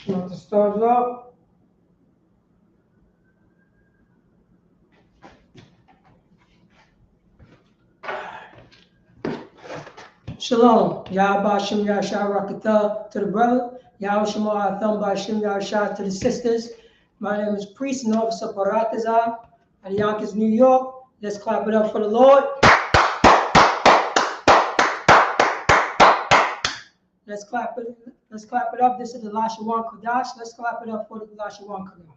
Want to start up? Shalom. Yahweh Shem Yahshua Rakatah to the brother. Yahweh Shema Atham Bashim Yahshua to the sisters. My name is Priest and Officer Paratazar at Yonkers, New York. Let's clap it up for the Lord. Let's clap it up. This is the Lashawan Qadash. Let's clap it up for the Lashawan Qadash.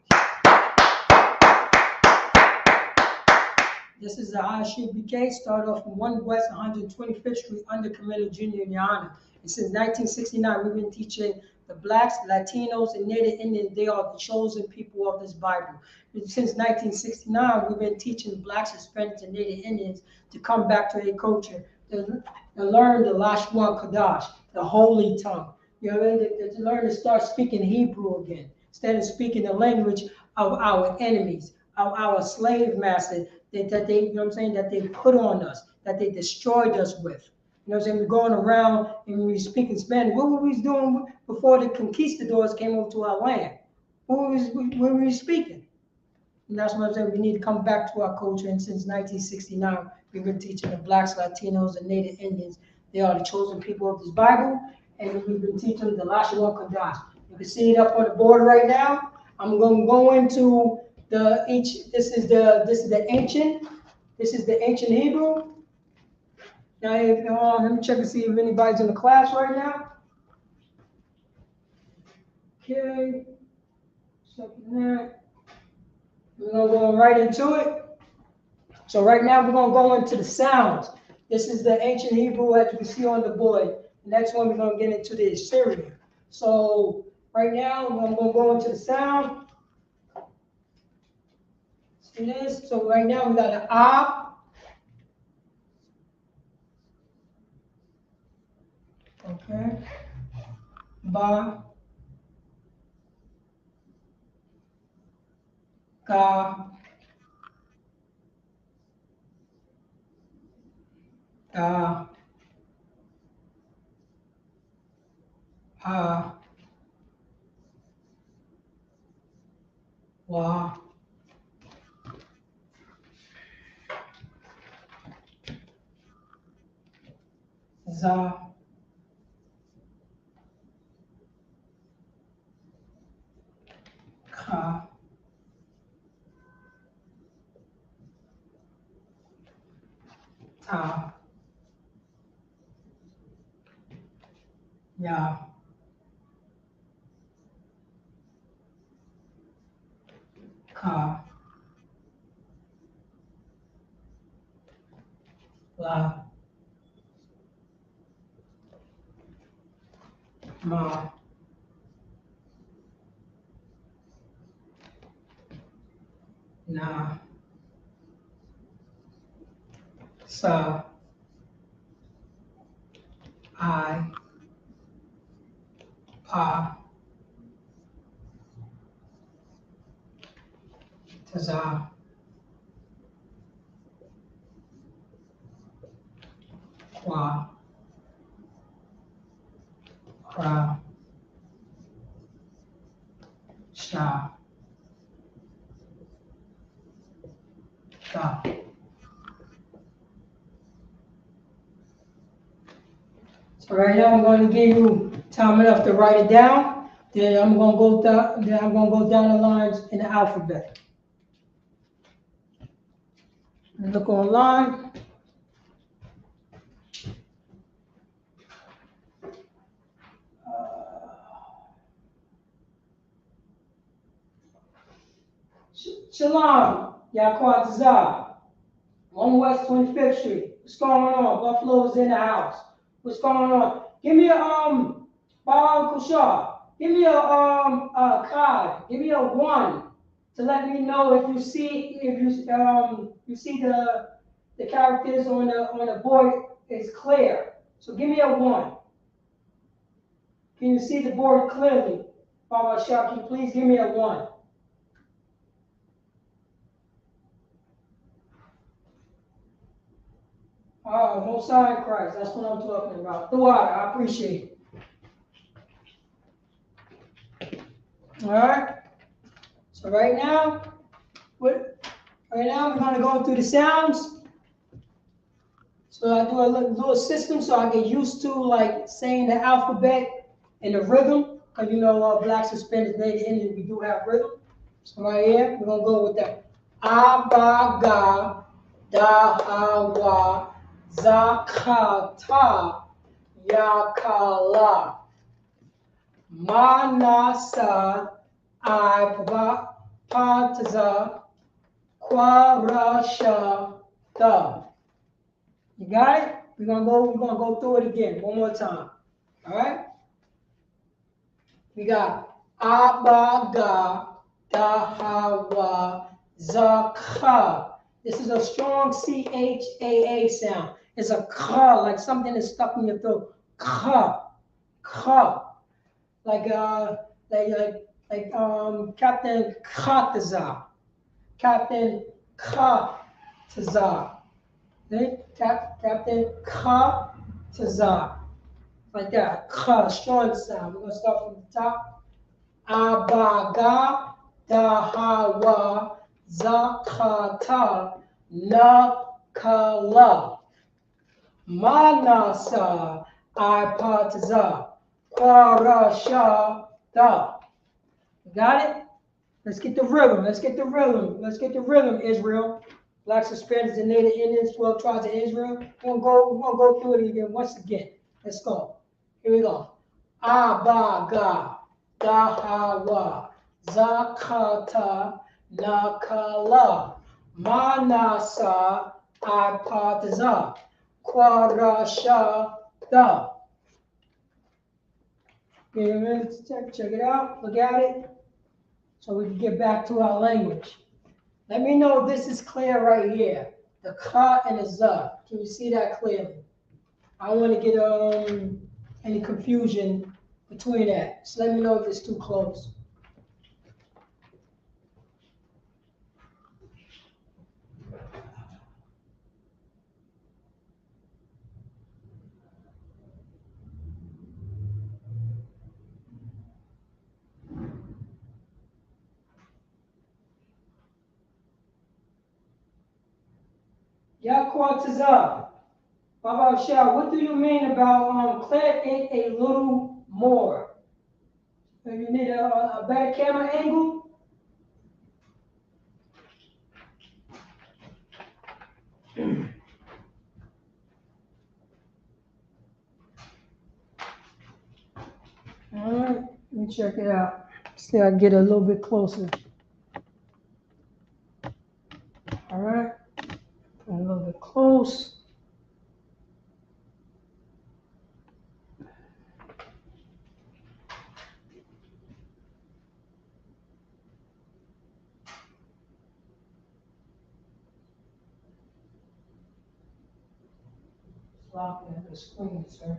This is the Isupk. Start off from 1 West 125th Street under Camilo Jr. in your honor. And since 1969, we've been teaching the Blacks, Latinos, and Native Indians. They are the chosen people of this Bible. Since 1969, we've been teaching Blacks, Hispanics, and Native Indians to come back to their culture, to learn the Lashawan Qadash, the holy tongue. You know, to learn to start speaking Hebrew again, instead of speaking the language of our enemies, of our slave masters, that they, you know what I'm saying, that they put on us, that they destroyed us with. You know what I'm saying? We're going around and we're speaking Spanish. What were we doing before the conquistadors came over to our land? What were we speaking? And that's what I'm saying. We need to come back to our culture. And since 1969, we've been teaching the Blacks, Latinos, and Native Indians. They are the chosen people of this Bible. And we've been teaching the Lashawan Qadash. You can see it up on the board right now. I'm going to go into this is the ancient Hebrew. Now, let me check and see if anybody's in the class right now. Okay, checking that. We're gonna go right into it. So right now we're gonna go into the sounds. This is the ancient Hebrew as you can see on the board. The next one we're gonna get into the Assyrian. So right now I'm gonna go into the sound. See this? So right now we got an ah. Okay. Ba. Ka. Da. Ha. Wa. Za. Ka. Ta. Ya. Ka. La. Ma. Na. Sa. I. Pa. Taza. Qua. Ra. Sha. Da. So right now I'm going to give you time enough to write it down. Then I'm going to go down. Then I'm going to go down the lines in the alphabet. And look online. Shalom, Yaquatazah, 1 West 25th Street. What's going on? Buffalo's in the house. What's going on? Give me a Bob Kushar. Give me a card. Give me a 1 to let me know if you see you see the characters on the board is clear. So give me a 1. Can you see the board clearly? Baba Shah, can you please give me a 1? Oh, Most High in Christ. That's what I'm talking about. The water. I appreciate it. All right. So right now, right now we're gonna go through the sounds. So I do a little system so I get used to like saying the alphabet and the rhythm. Cause you know, blacks, Hispanics, Native Indians, we do have rhythm. So right here, we're gonna go with that. Aba ga da ha wa za ka ta ya ka la. Manasa Ipataza Kwarashata. You got it? We're gonna go through it again one more time. All right? We got Abaga Dahawa Zakha. This is a strong CHAA sound. It's a ka, like something is stuck in your throat. Ka, ka. Like Captain Kataza, Captain Kataza, okay? Captain Kataza, like that. Ka, strong sound. We're gonna start from the top. Abaga Dahawa Zakata Nakala Manasa Ipataza. Parashata. Got it? Let's get the rhythm. Let's get the rhythm. Let's get the rhythm, Israel. Blacks, Hispanics, and Native Indians, 12 tribes of Israel. We're gonna go through it again once again. Let's go. Here we go. Abaga, Dahawa, Zakata, Nakala, Manasa, Ipataza, Kwarashata. Check it out, look at it, so we can get back to our language. Let me know if this is clear right here. The ka and the za. Can you see that clearly? I don't want to get any confusion between that. So let me know if it's too close. Yaquataza. Baba Shah, what do you mean about clear it a little more? You need a better camera angle? All right, let me check it out. See, I get a little bit closer. All right, a little bit close. Blocking at the screen, sir.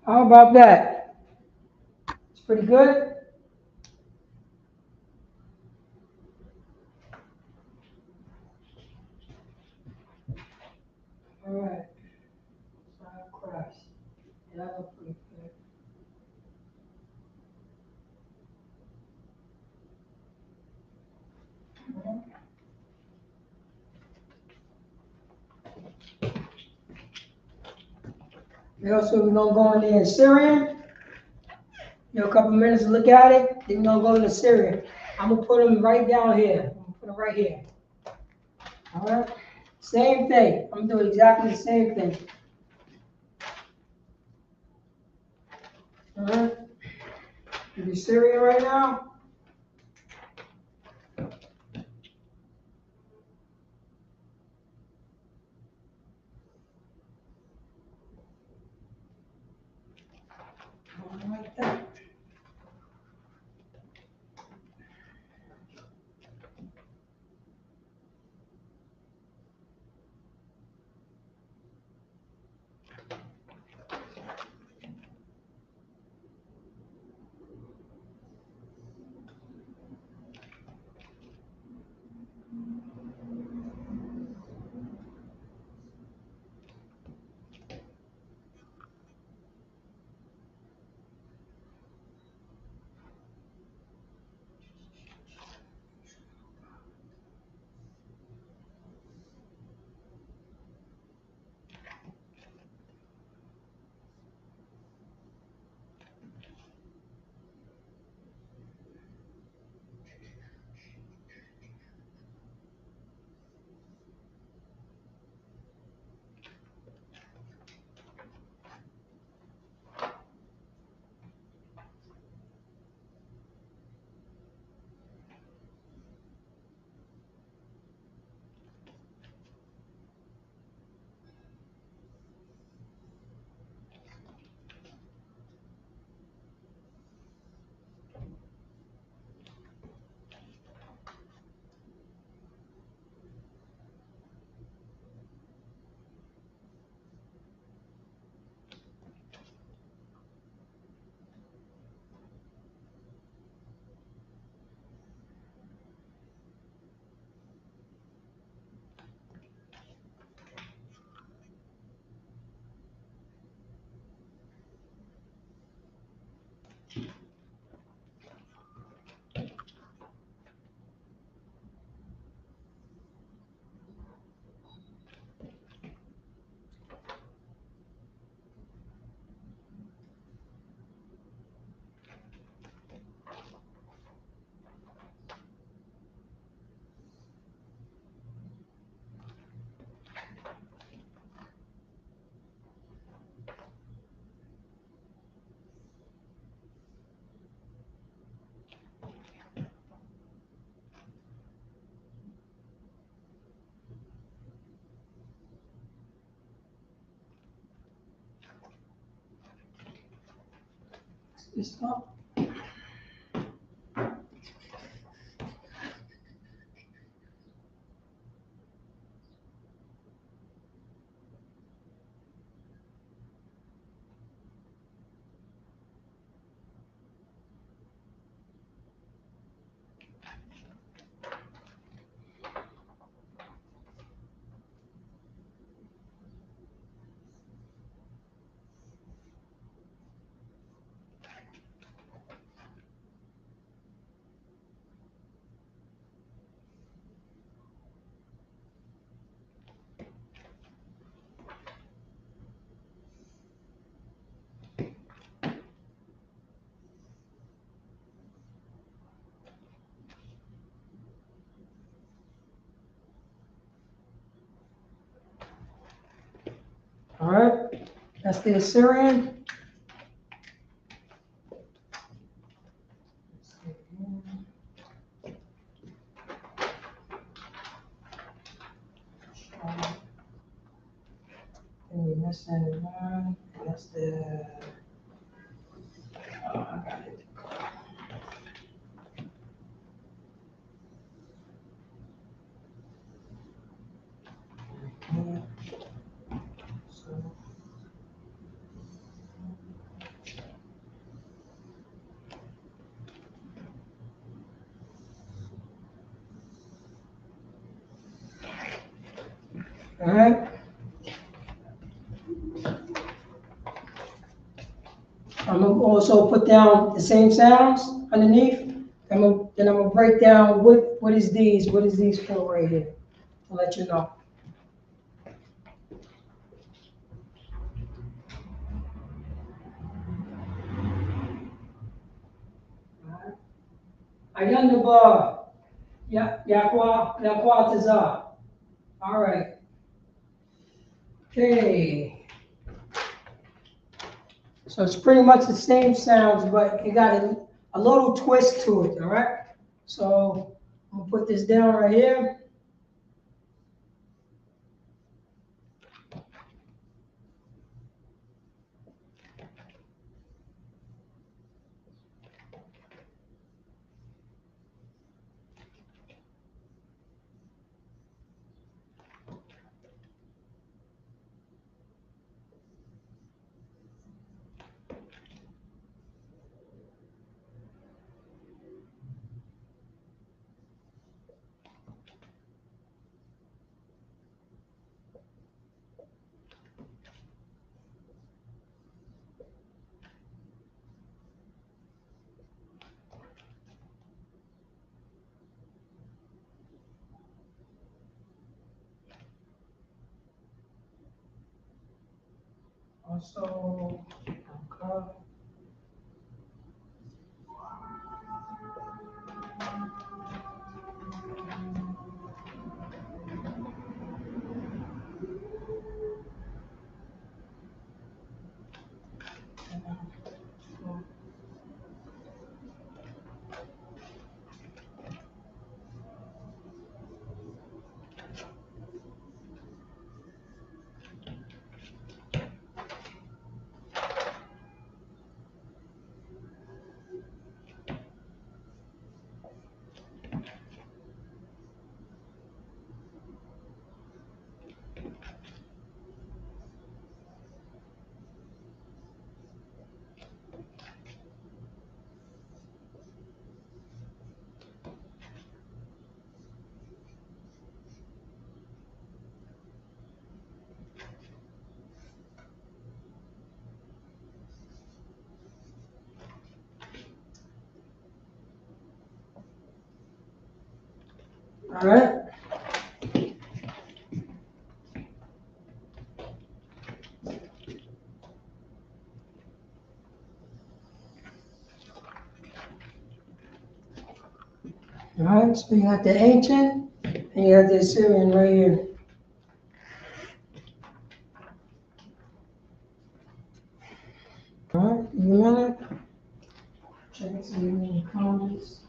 How about that? It's pretty good. All right. Side crash. Yeah, that looks pretty good. And also, we're gonna go in there in Syrian. You know, a couple minutes to look at it. Then we're gonna go into Syrian. I'm gonna put them right down here. I'm gonna put them right here. All right. Same thing. I'm doing exactly the same thing. All right. You be Syrian right now. Like that. this up. All right, that's the Assyrian. And we're missing one. That's the. Oh, I got it. Okay. So. All right. I'm gonna also put down the same sounds underneath. Then I'm gonna break down what is these for right here to let you know. Ayanaba, Yakwa Tazar. All right. Okay. So it's pretty much the same sounds, but it got a little twist to it. All right. So I'm gonna put this down right here. Also, okay. All right. All right. So you got the ancient, and you got the Assyrian right here. All right. You a minute. Check it. See any comments.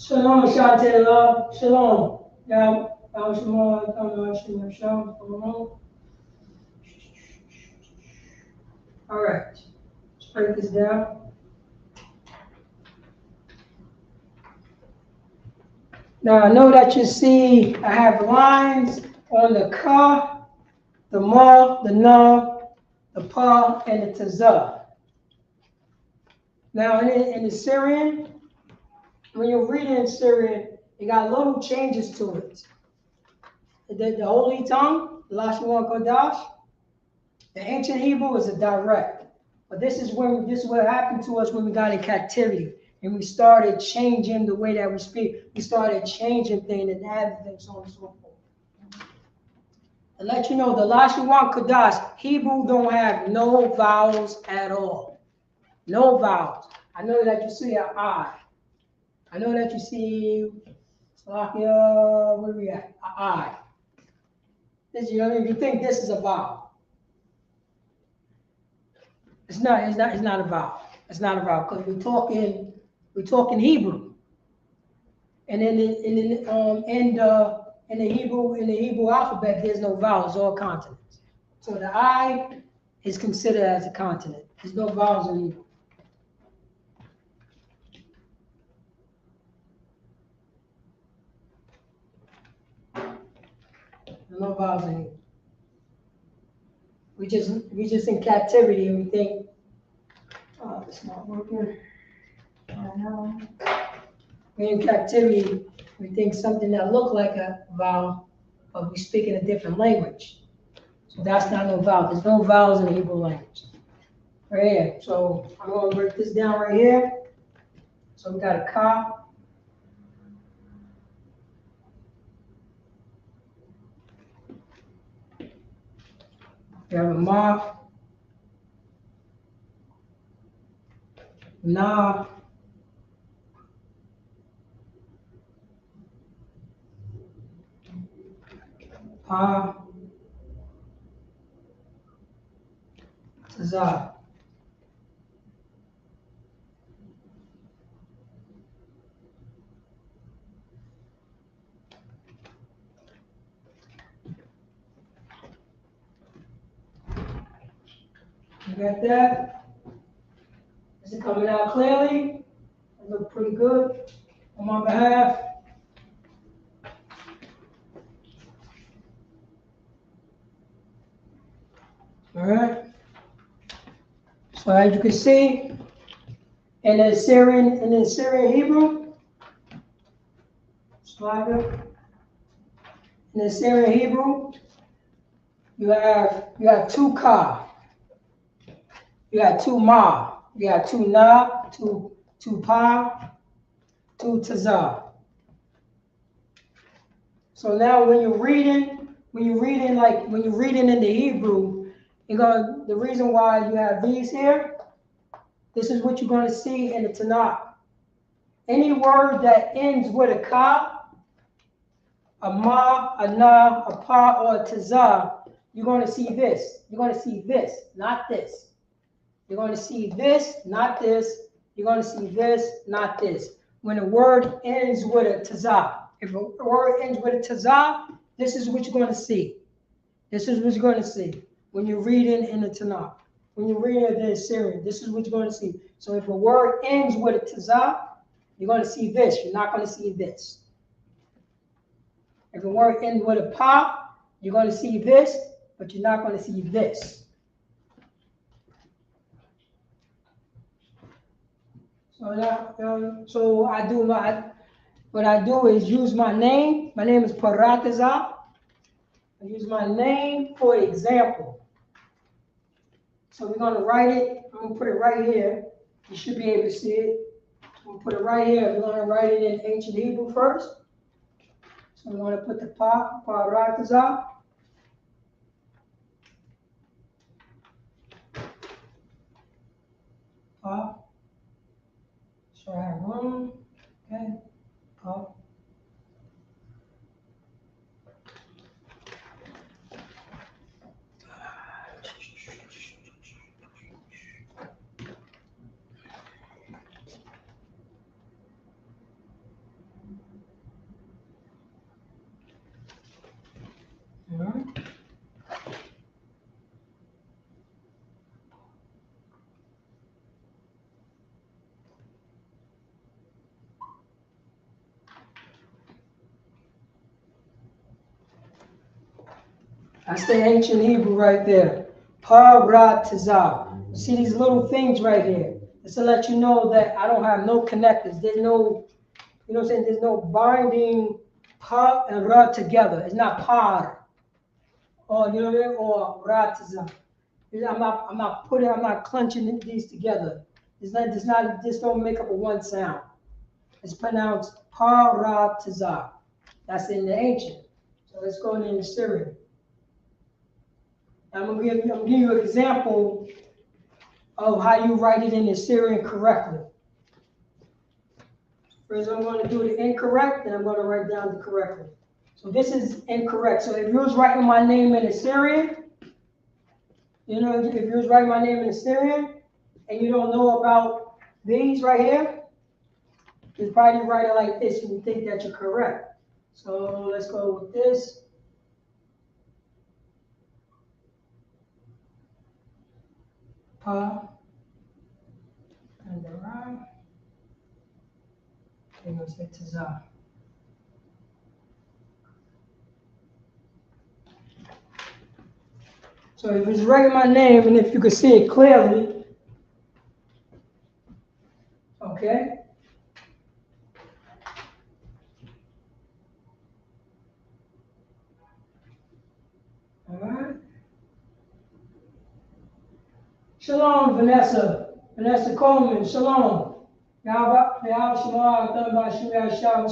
Shalom, Shante love. Shalom. Yeah, Shalom. Shalom. All right. Let's break this down. Now I know that you see I have lines on the ka, the ma, the na, the pa, and the tazah. Now in the Syrian, when you're reading in Syrian, it got little changes to it. The Holy Tongue, the Lashawan Qadash, the ancient Hebrew is a direct. But this is what happened to us when we got in captivity. And we started changing the way that we speak. We started changing things and adding things, so on and so forth. To let you know, the Lashawan Qadash, Hebrew don't have no vowels at all. No vowels. I know that you see an I. I know that you see, where we at? An I. This, you know, if you think this is a vowel, it's not a vowel. It's not a vowel because we're talking Hebrew, and in the Hebrew alphabet, there's no vowels, all consonants. So the I is considered as a consonant. There's no vowels in Hebrew. There's no vowels in Hebrew. We just in captivity and we think, oh, it's not working. I know. We're in captivity, we think something that look like a vowel, but we speak in a different language. So that's not no vowel. There's no vowels in the Hebrew language. Right here. So I'm going to break this down right here. So we got a ka. We have a ma. Na. Pa. Tazah. You got that? Is it coming out clearly? It look pretty good on my behalf. All right. So as you can see, in the Syrian Hebrew, in the Syrian Hebrew, you have two ka, you got two ma, you got two na, two pa, two tazah. So now when you're reading in the Hebrew, the reason why you have these here, this is what you're going to see in the Tanakh. Any word that ends with a ka, a ma, a na, a pa, or a tazah, you're going to see this. You're going to see this, not this. You're going to see this, not this. You're going to see this, not this. When a word ends with a tazah, if a word ends with a tazah, this is what you're going to see. This is what you're going to see when you're reading in the Tanakh. When you're reading the Syrian, this is what you're going to see. So if a word ends with a tazah, you're going to see this. You're not going to see this. If a word ends with a pa, you're going to see this, but you're not going to see this. So what I do is use my name. My name is Parataza. I use my name for example. So we're going to write it. I'm going to put it right here. You should be able to see it. I'm going to put it right here. We're going to write it in ancient Hebrew first. So we're going to put the Parataza. Pa. So I have room. Okay. Pa. That's the ancient Hebrew right there. Paratizah. You see these little things right here. It's to let you know that I don't have no connectors. There's no, you know what I'm saying? There's no binding pa and ra together. It's not par. Or you know what I mean? Or ratizah. I'm not clenching these together. This don't make up a one sound. It's pronounced paratizah. That's in the ancient. So let's go into the Syrian. I'm gonna give you an example of how you write it in the Syrian correctly. First, I'm going to do the incorrect, then I'm going to write down the correctly. So this is incorrect. So if you was writing my name in the Syrian, you know, if you was writing my name in the Syrian, and you don't know about these right here, you probably write it like this and you think that you're correct. So let's go with this. Pa and the ra. And we'll say tazah. So if it's writing my name and if you can see it clearly, okay. All right. Shalom, Vanessa. Vanessa Coleman, shalom. What's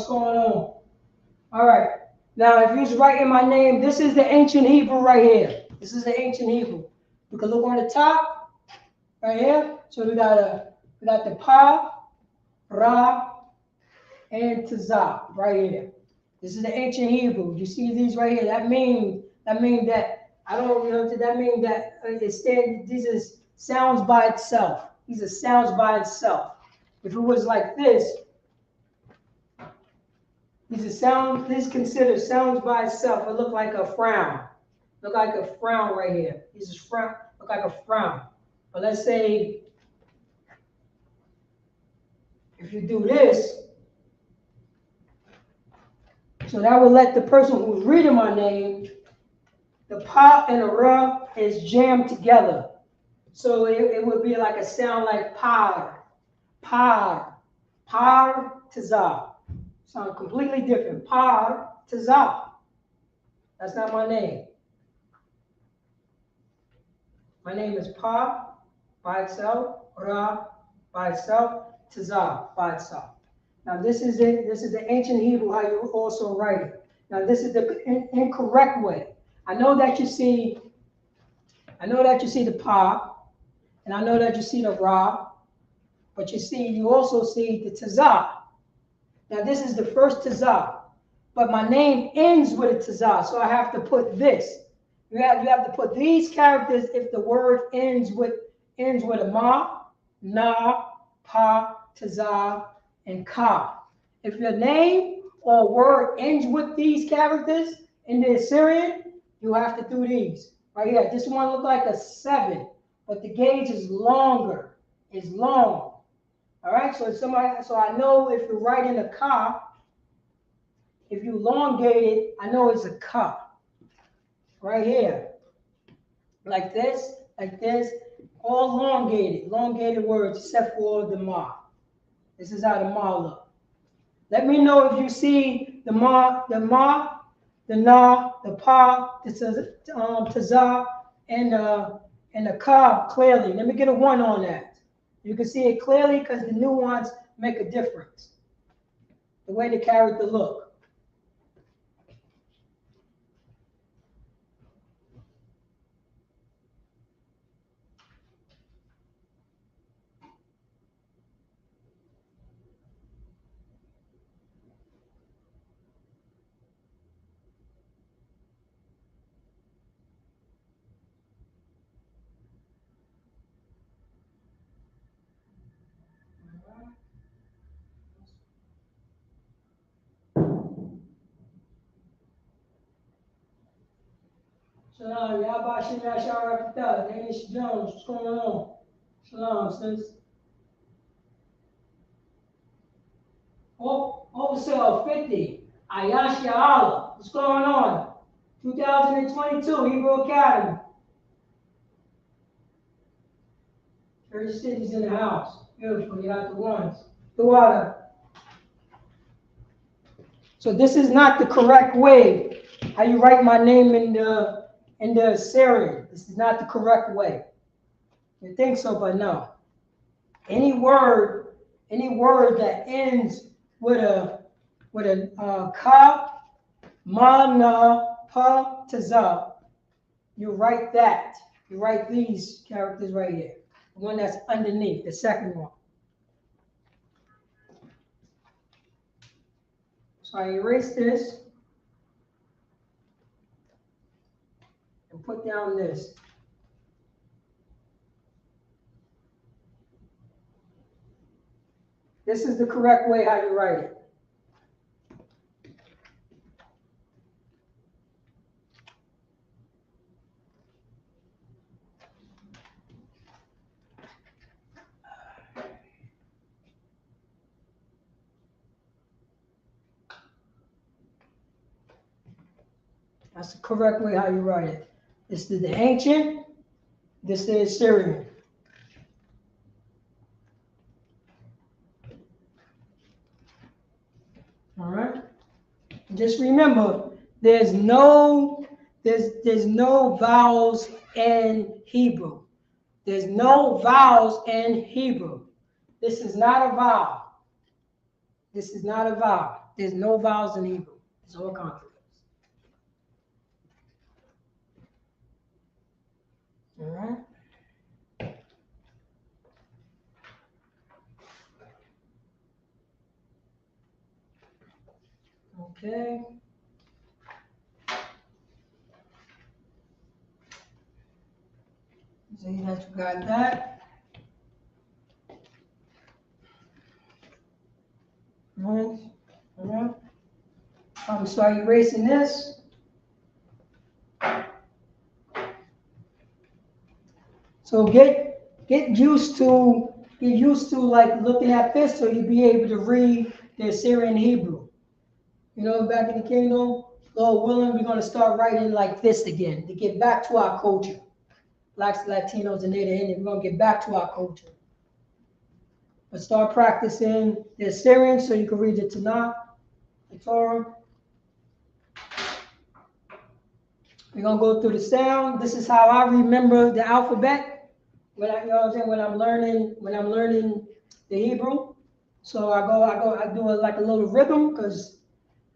going on? All right. Now, if you're writing my name, this is the ancient Hebrew right here. This is the ancient Hebrew. You can look on the top, right here. So we got the pa, ra, and tazah right here. This is the ancient Hebrew. You see these right here. That means that I don't know. That means that these is sounds by itself. These are sounds by itself. If it was like this, these are sounds. This is considered sounds by itself. It look like a frown. Look like a frown right here. This is frown. Look like a frown. But let's say if you do this, so that will let the person who's reading my name, the pa and the ra is jammed together. So it would be like a sound like par, tazah. Sound completely different. Par, tazah. That's not my name. My name is Pa by itself, Ra by itself, Tazah by itself. Now this is it. This is the ancient Hebrew how you also write it. Now this is the incorrect way. I know that you see the Pa, and I know that you see the Ra, but you also see the Tazah. Now this is the first Tazah, but my name ends with a Tazah, so I have to put this. You have to put these characters if the word ends with a ma, na, pa, tazah, and ka. If your name or word ends with these characters in the Assyrian, you have to do these. Right here. This one look like a 7, but the gauge is longer. It's long. All right. So I know if you're writing a ka, if you elongate it, I know it's a ka. Right here. Like this, all elongated words except for the ma. This is how the ma look. Let me know if you see the ma, the na, the pa, the tazah, and the ka clearly. Let me get a 1 on that. You can see it clearly because the nuance make a difference. The way the character look. Shalom, Yabba Shimei Sharakata, Danish Jones, what's going on? Shalom, sis. Wholesale 50, Ayash Ya'ala, what's going on? 2022, Hebrew Academy. 30 cities in the house. Beautiful. You got the ones. The water. So this is not the correct way. How you write my name in the Syrian. This is not the correct way. You think so, but no. Any word that ends with a ka, ma, na, pa, taza, you write that. You write these characters right here. The one that's underneath, the second one. So I erase this and put down this. This is the correct way how you write it. That's the correct way how you write it. This is the ancient, this is Syrian. All right. Just remember, there's no vowels in Hebrew. There's no vowels in Hebrew. This is not a vowel. This is not a vowel. There's no vowels in Hebrew. It's all consonants. All right. Okay. See that you got that. All right. All right. I'm start erasing this. So get used to like looking at this so you'll be able to read the Assyrian Hebrew. You know, back in the kingdom, Lord willing, we're gonna start writing like this again to get back to our culture. Blacks, Latinos, and Native Indians, we're gonna get back to our culture. But start practicing the Assyrian so you can read the Tanakh, the Torah. We're gonna go through the sound. This is how I remember the alphabet when I'm learning the Hebrew. So I do it like a little rhythm because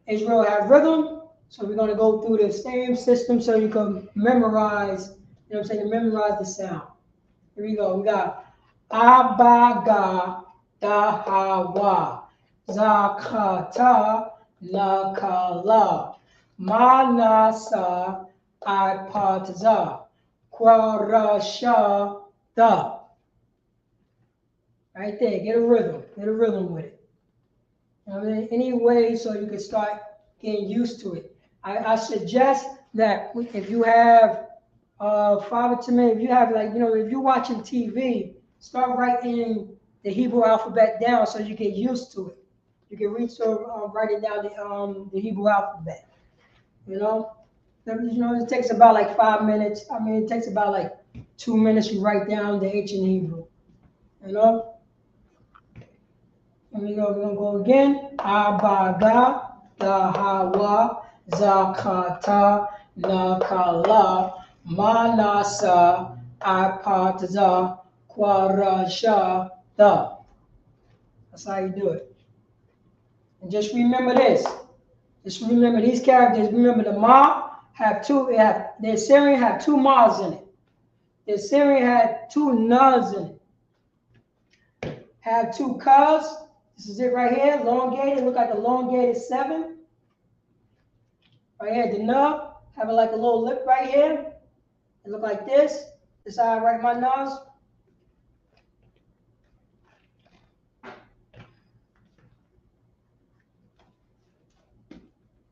Israel has rhythm. So we're gonna go through the same system so you can memorize, you know what I'm saying, memorize the sound. Here we go. We got Abaga Dahawa Zakata Nakala Manasa Ipataza Kwarasha Da. Right there, get a rhythm with it. I mean, any way so you can start getting used to it. I suggest that if you have Father to me, if you have like, you know, if you're watching TV, start writing the Hebrew alphabet down so you get used to it. You can read writing down the Hebrew alphabet. You know, it takes about like 5 minutes. I mean, it takes about like 2 minutes. You write down the ancient Hebrew. You know. Here we go. We're gonna go again. Abaga, Dahawa, Zakata, Nakala, Manasa, Ipataza, Kwarasha, Da. That's how you do it. And just remember this. Just remember these characters. Remember the Ma have two. The Assyrian have two Ma's in it. The Assyrian had two Nas in it. Have two Kas. This is it right here. Elongated. Look like elongated 7. Right here, the nub. Have it like a little lip right here. It look like this. This is how I write my Nas.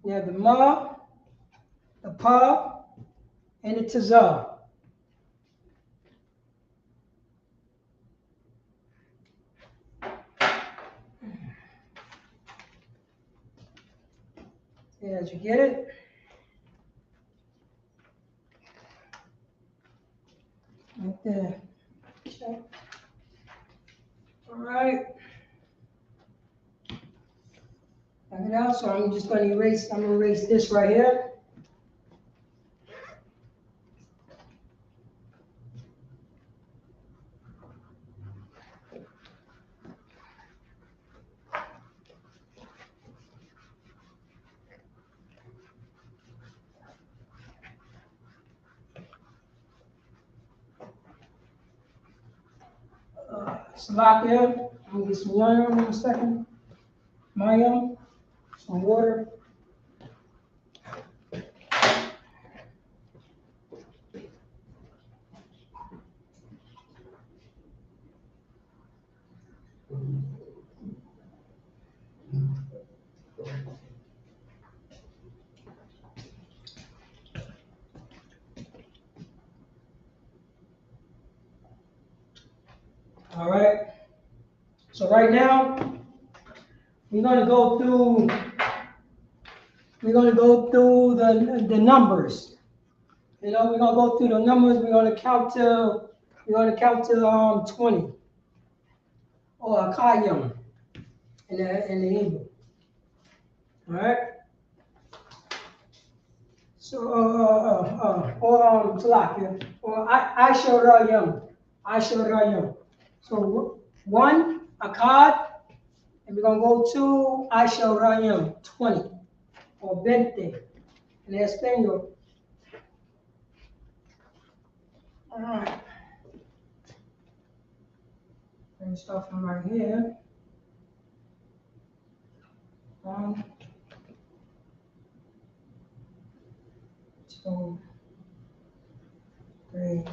You have the Ma, the Pa, and the Tazar. Yeah, did you get it? there. Okay. All right. Check it out. So I'm just going to erase. I'm going to erase this right here. Slovakia. I'm gonna get some yum in a second. Mayum, some water. All right. So right now, we're gonna go through. We're gonna go through the numbers. You know, we're gonna go through the numbers. We're gonna count to. We're gonna count to 20 or a kayam in the Hebrew. All right. So or Slovakia or I shall rayam. So one akad. And we're going to go to I shall rayam 20 or 20 in Espanol. All right. Let me start from right here. 1, 2, 3.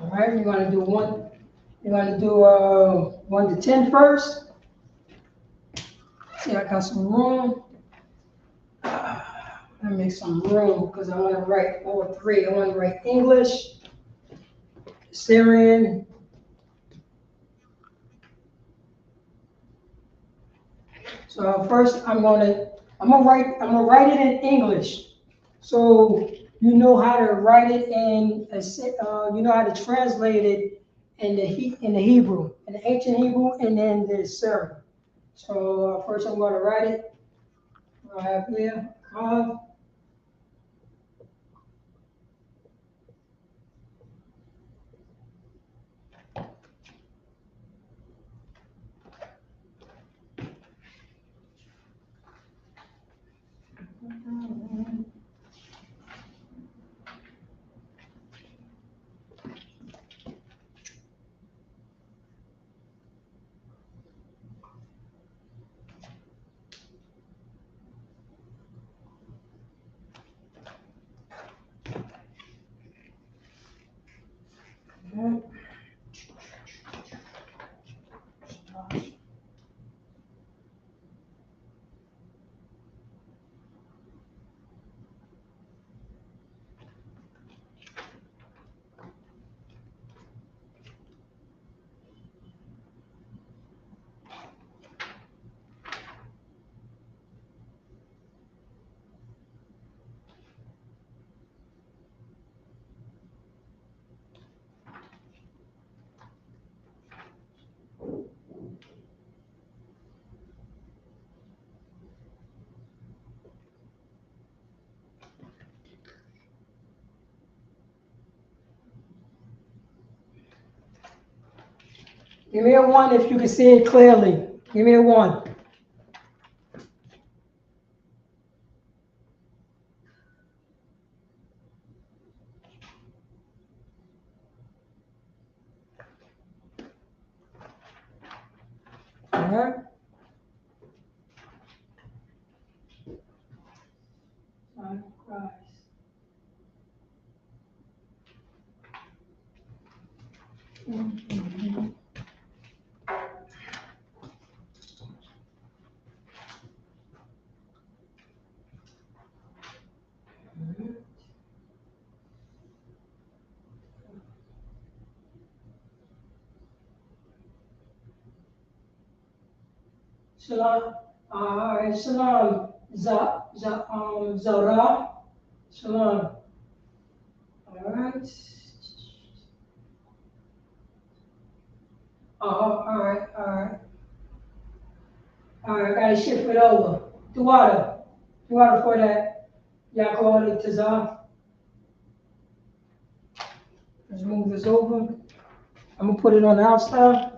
All right, you're going to do one. You're going to do 1 to 10 first. See, I got some room. Let me make some room because I want to write all 3. I want to write English, Syrian. So first, I'm gonna write it in English. So you know how to write it in you know how to translate it in the Hebrew, in the ancient Hebrew, and then the Syrian. So first, I'm gonna write it right here. Give me a 1 if you can see it clearly. Give me a 1. All right. Shalom. All right, shalom. Zara. Shalom. All right. All right, all right. All right, I gotta shift it over. Duwada. Duwada for that. Y'all call it Tazar. Let's move this over. I'm gonna put it on the outside.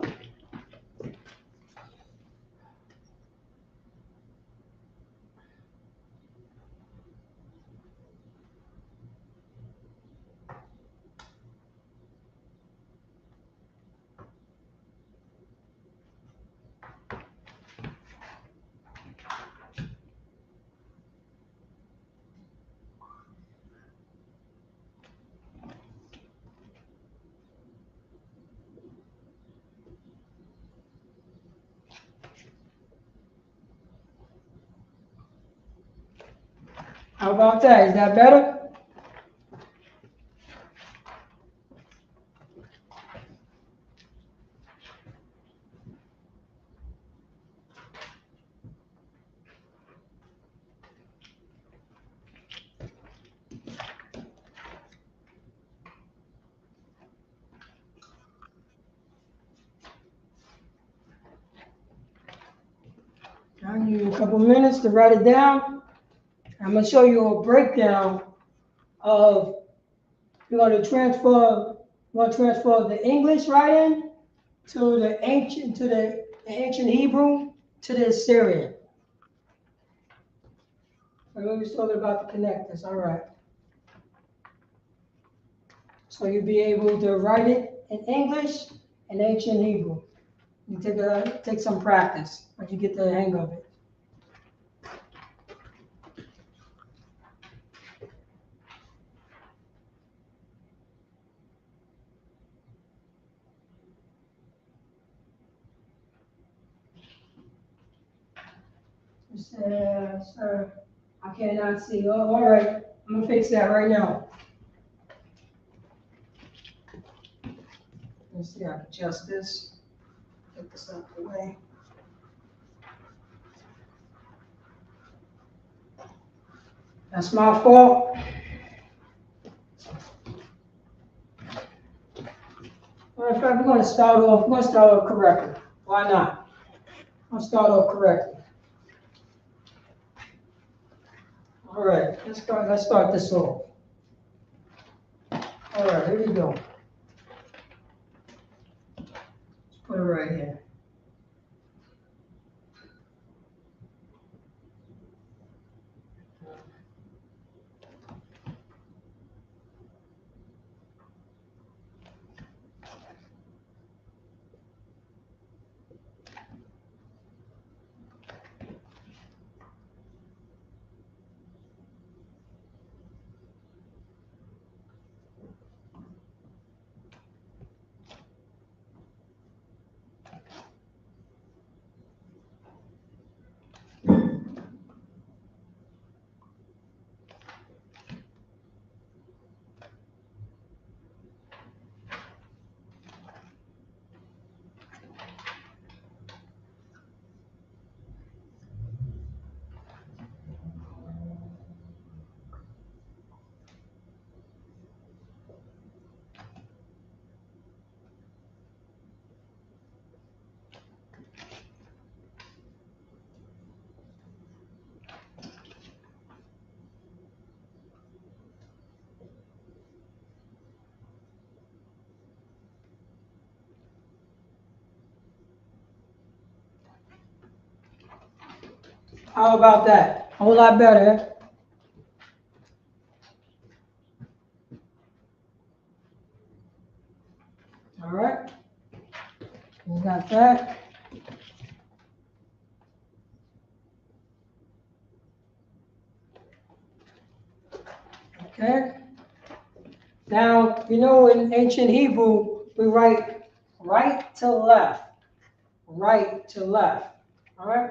How about that? Is that better? I need a couple minutes to write it down. I'm gonna show you a breakdown of we're gonna transfer the English writing to the ancient Hebrew to the Assyrian. I was talking about the connectors. All right. So you'll be able to write it in English and ancient Hebrew. You take some practice, but you get the hang of it. Sir, I cannot see. Oh, all right. I'm gonna fix that right now. Let's see. I can adjust this. Get this out of the way. That's my fault. Well, in fact, we're going to start off correctly. Why not? I'll start off correctly. All right, let's start this off. All right, here we go. Let's put it right here. How about that? A whole lot better. All right. We got that. Okay. Now, you know, in ancient Hebrew, we write right to left. Right to left. All right.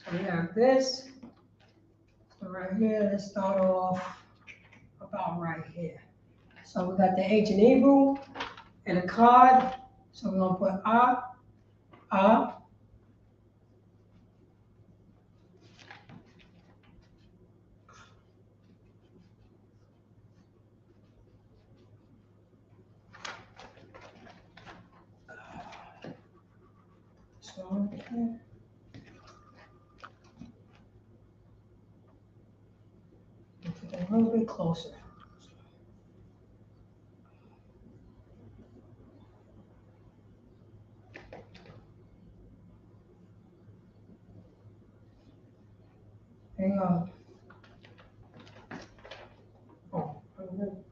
So we have this. So right here, let's start off about right here. So we got the ancient Hebrew and a card So we're gonna put A. So, okay. Get a little bit closer. There you go.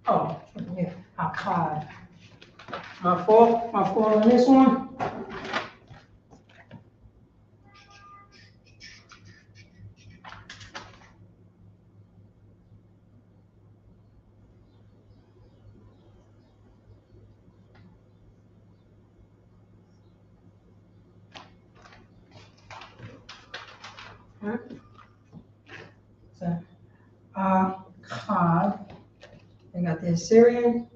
Oh, yeah, I cried. My fault on this one. So, cod. I got the Assyrian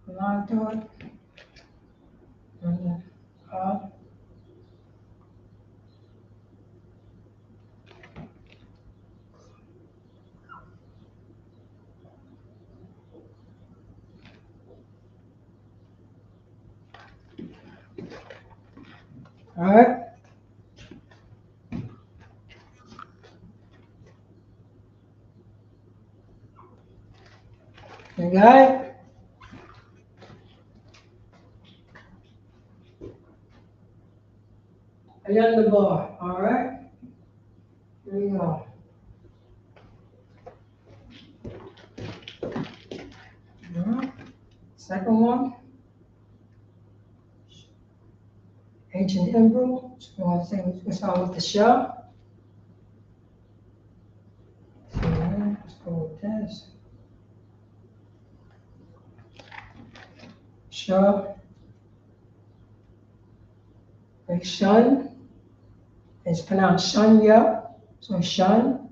line to it. And then cod. All right. You got it? Another bar. All right. Here we go. All right. Second one. Ancient Hebrew. So we want to say we start with the shell. So let's go with this. Shell. Like shun. It's pronounced shunya. So shun.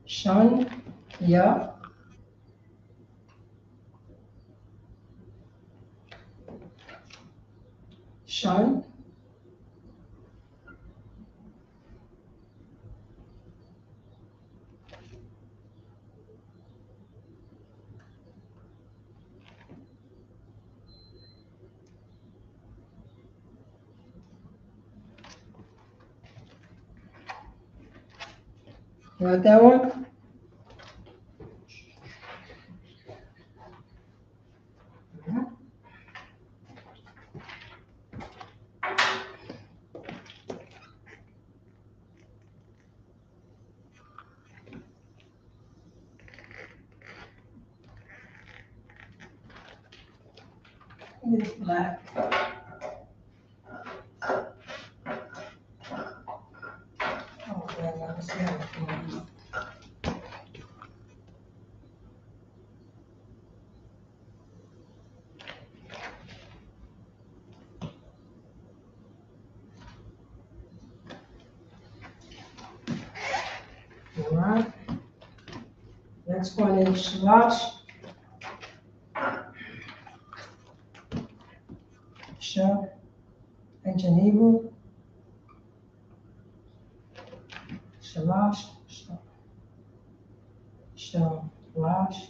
Shun. Yeah. Shun. You got that one? It's black. Oh, yeah, let's see how it goes. All right. Next one is shalash. Shell. Ancient Hebrew. Shalash. Shalash.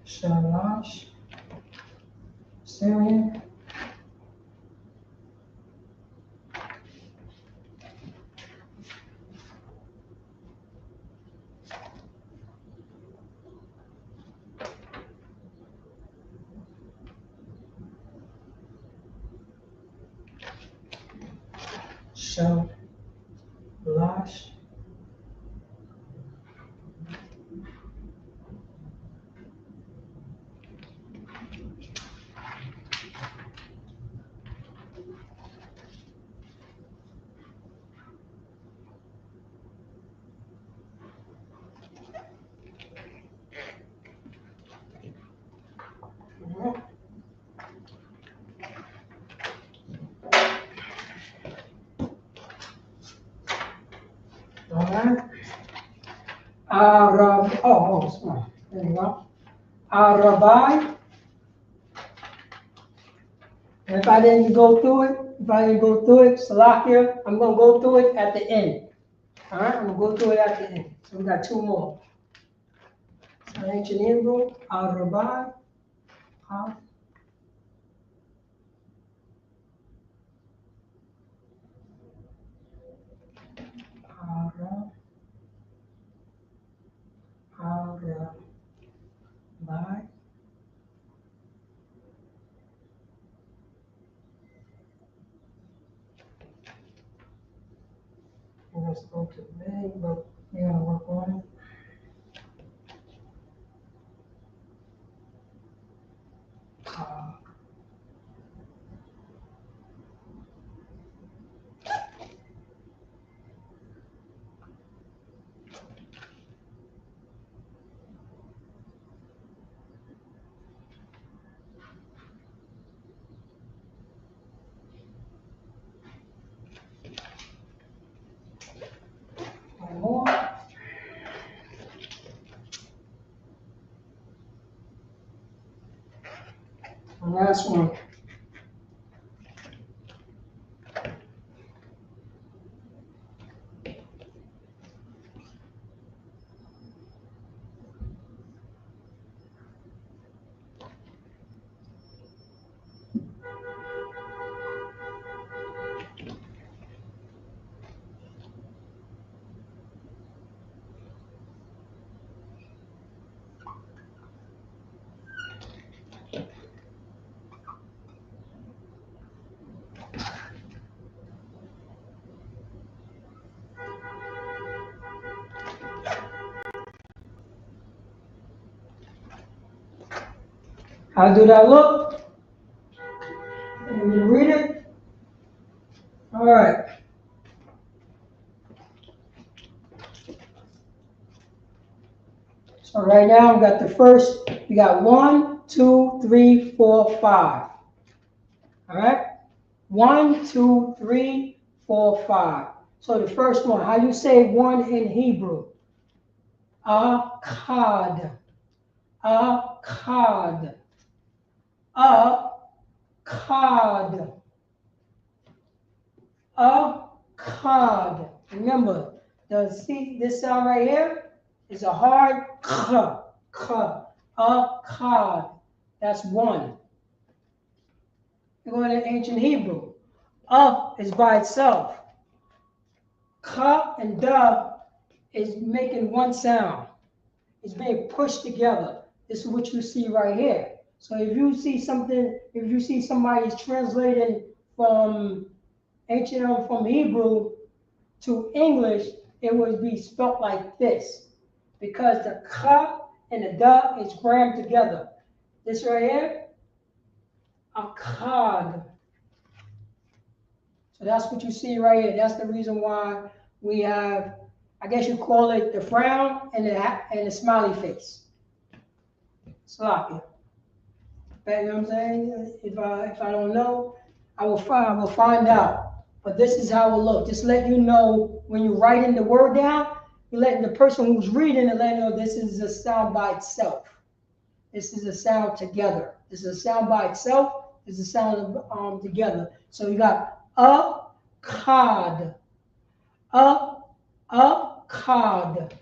Shalash. Syrian. Shalash. All right. Small. There you go. Arabai. And if I didn't go through it, Salakia, I'm going to go through it at the end. All right, I'm going to go through it at the end. So we got two more. So ancient Hebrew, Arabai, Arabai. Let's go to today, but we're going to work on it. One more. And last one. How do that look? Can you read it? All right. So right now we got the first, we got 1, 2, 3, 4, 5. All right? 1, 2, 3, 4, 5. So the first one, how you say one in Hebrew? Akkad. Akkad. Akkad. Akkad. Remember, this sound right here is a hard k. Akkad. That's one. You're going to ancient Hebrew. Is by itself. Ka and da is making one sound. It's being pushed together. This is what you see right here. So if you see somebody's translating from from Hebrew to English, it would be spelt like this, because the ka and the da is crammed together. This right here, akkad. So that's what you see right here. That's the reason why we have, I guess you call it the frown and the smiley face. Sloppy. You know what I'm saying? If I don't know, I will find out. But this is how it looks. Just let you know when you're writing the word down, you're letting the person who's reading it let you know this is a sound by itself. This is a sound together. This is a sound by itself. This is a sound together. So you got akkad, akkad,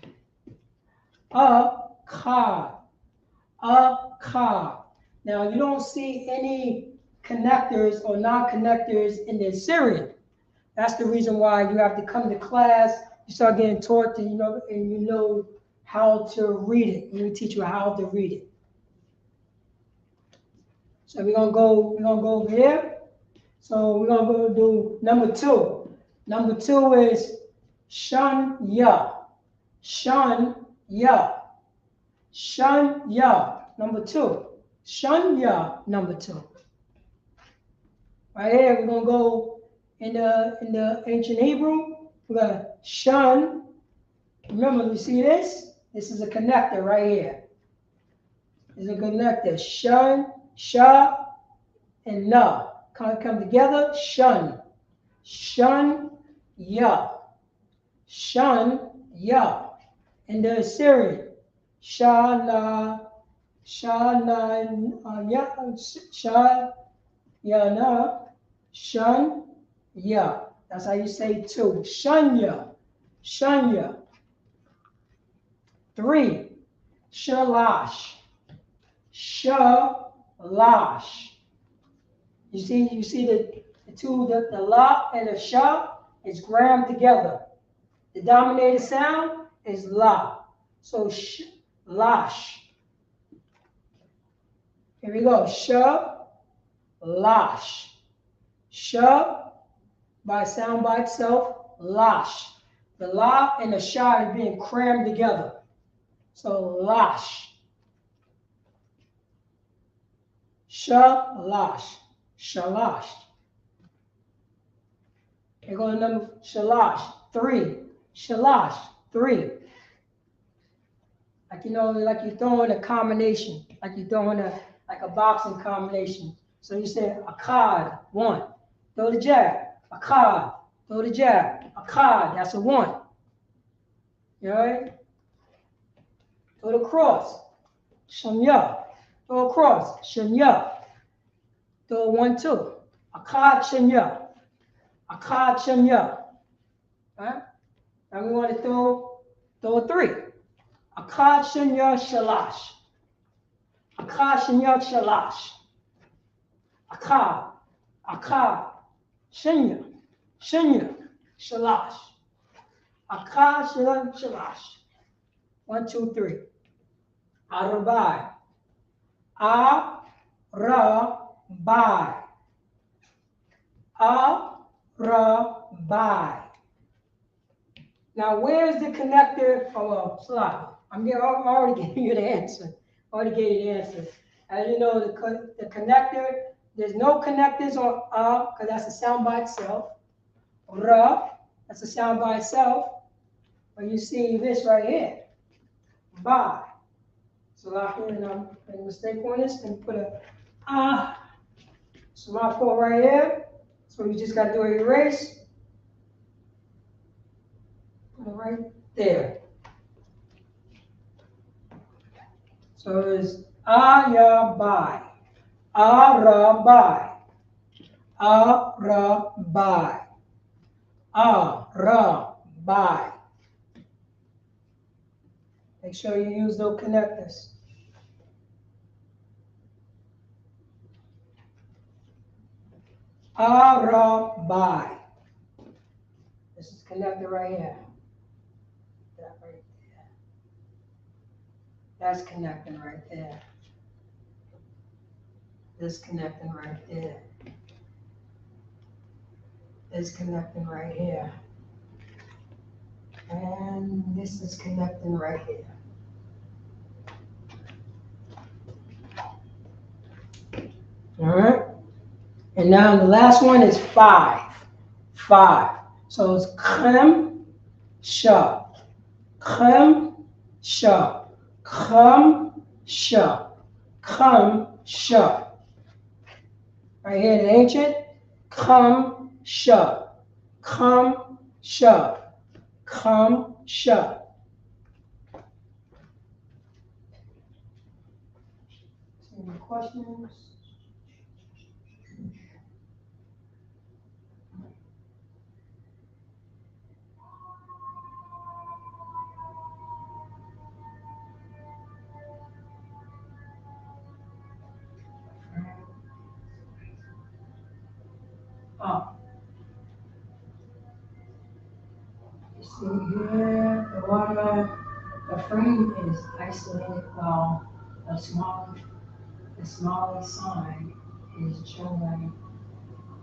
akkad, akkad. Now you don't see any connectors or non-connectors in the Assyrian. That's the reason why you have to come to class. You start getting taught to, and you know how to read it. We teach you how to read it. So we're gonna go over here. So we're gonna go do number 2. Number 2 is shun ya. Shun ya. Shun ya. Number 2. Shun ya. Number 2. Right here, we're gonna go in the ancient Hebrew. We're gonna shun. Remember, you see this? This is a connector right here. This is a connector. Shun, sha, and na. Come together. Shun. Shun ya. Shun, ya. In the Assyrian, Shana, Shana, ya, Sha, ya, na, Shun, ya. That's how you say two. Shunya, Shunya. 3, Shalash, Shalash. You see the two, the la and the sha is grammed together. The dominated sound is la. So lash. Here we go. Lash. Sha by sound by itself, lash. The la and the sha are being crammed together. So lash. Shalash. Shalash. Here goes number shalash. 3. Shalash. 3. Like like you're throwing a combination, like you're throwing like a boxing combination. So you say a card, 1. Throw the jab, a card, throw the jab, a card, that's a 1. You all right? Throw the cross, shanya. Throw a cross, shanya. Throw a 1, 2. A card, shanya. A card, shanya. Right? And we want to throw a 3. Akad Shanya Shalash. Akad Shanya Shalash. Akad Shanya Shalash. Akad Shanya Shalash. 1, 2, 3. Arabai. Arabai. Arabai. Now, where's the connector? Slide. I'm already giving you the answer. Already gave you the answer. As you know, the connector, there's no connectors on because that's a sound by itself. Ra, that's a sound by itself. But you see this right here. Ba. So I made a mistake on this and put a So my fault right here. So you just got to do an erase. Put it right there. So it's Ayabai, Arabai, Arabai, Arabai. Make sure you use those connectors. Arabai. This is connected right here. That right there. That's connecting right there. This connecting right there. This connecting right here. And this is connecting right here. All right. And now the last one is 5. 5. So it's khem, sha, khem, sha, khem, sha, khem, sha. Right here, the ancient, khem, sha, khem, sha, khem, sha. Any questions? You see here, the water, the frame is isolated while the smallest sign is joined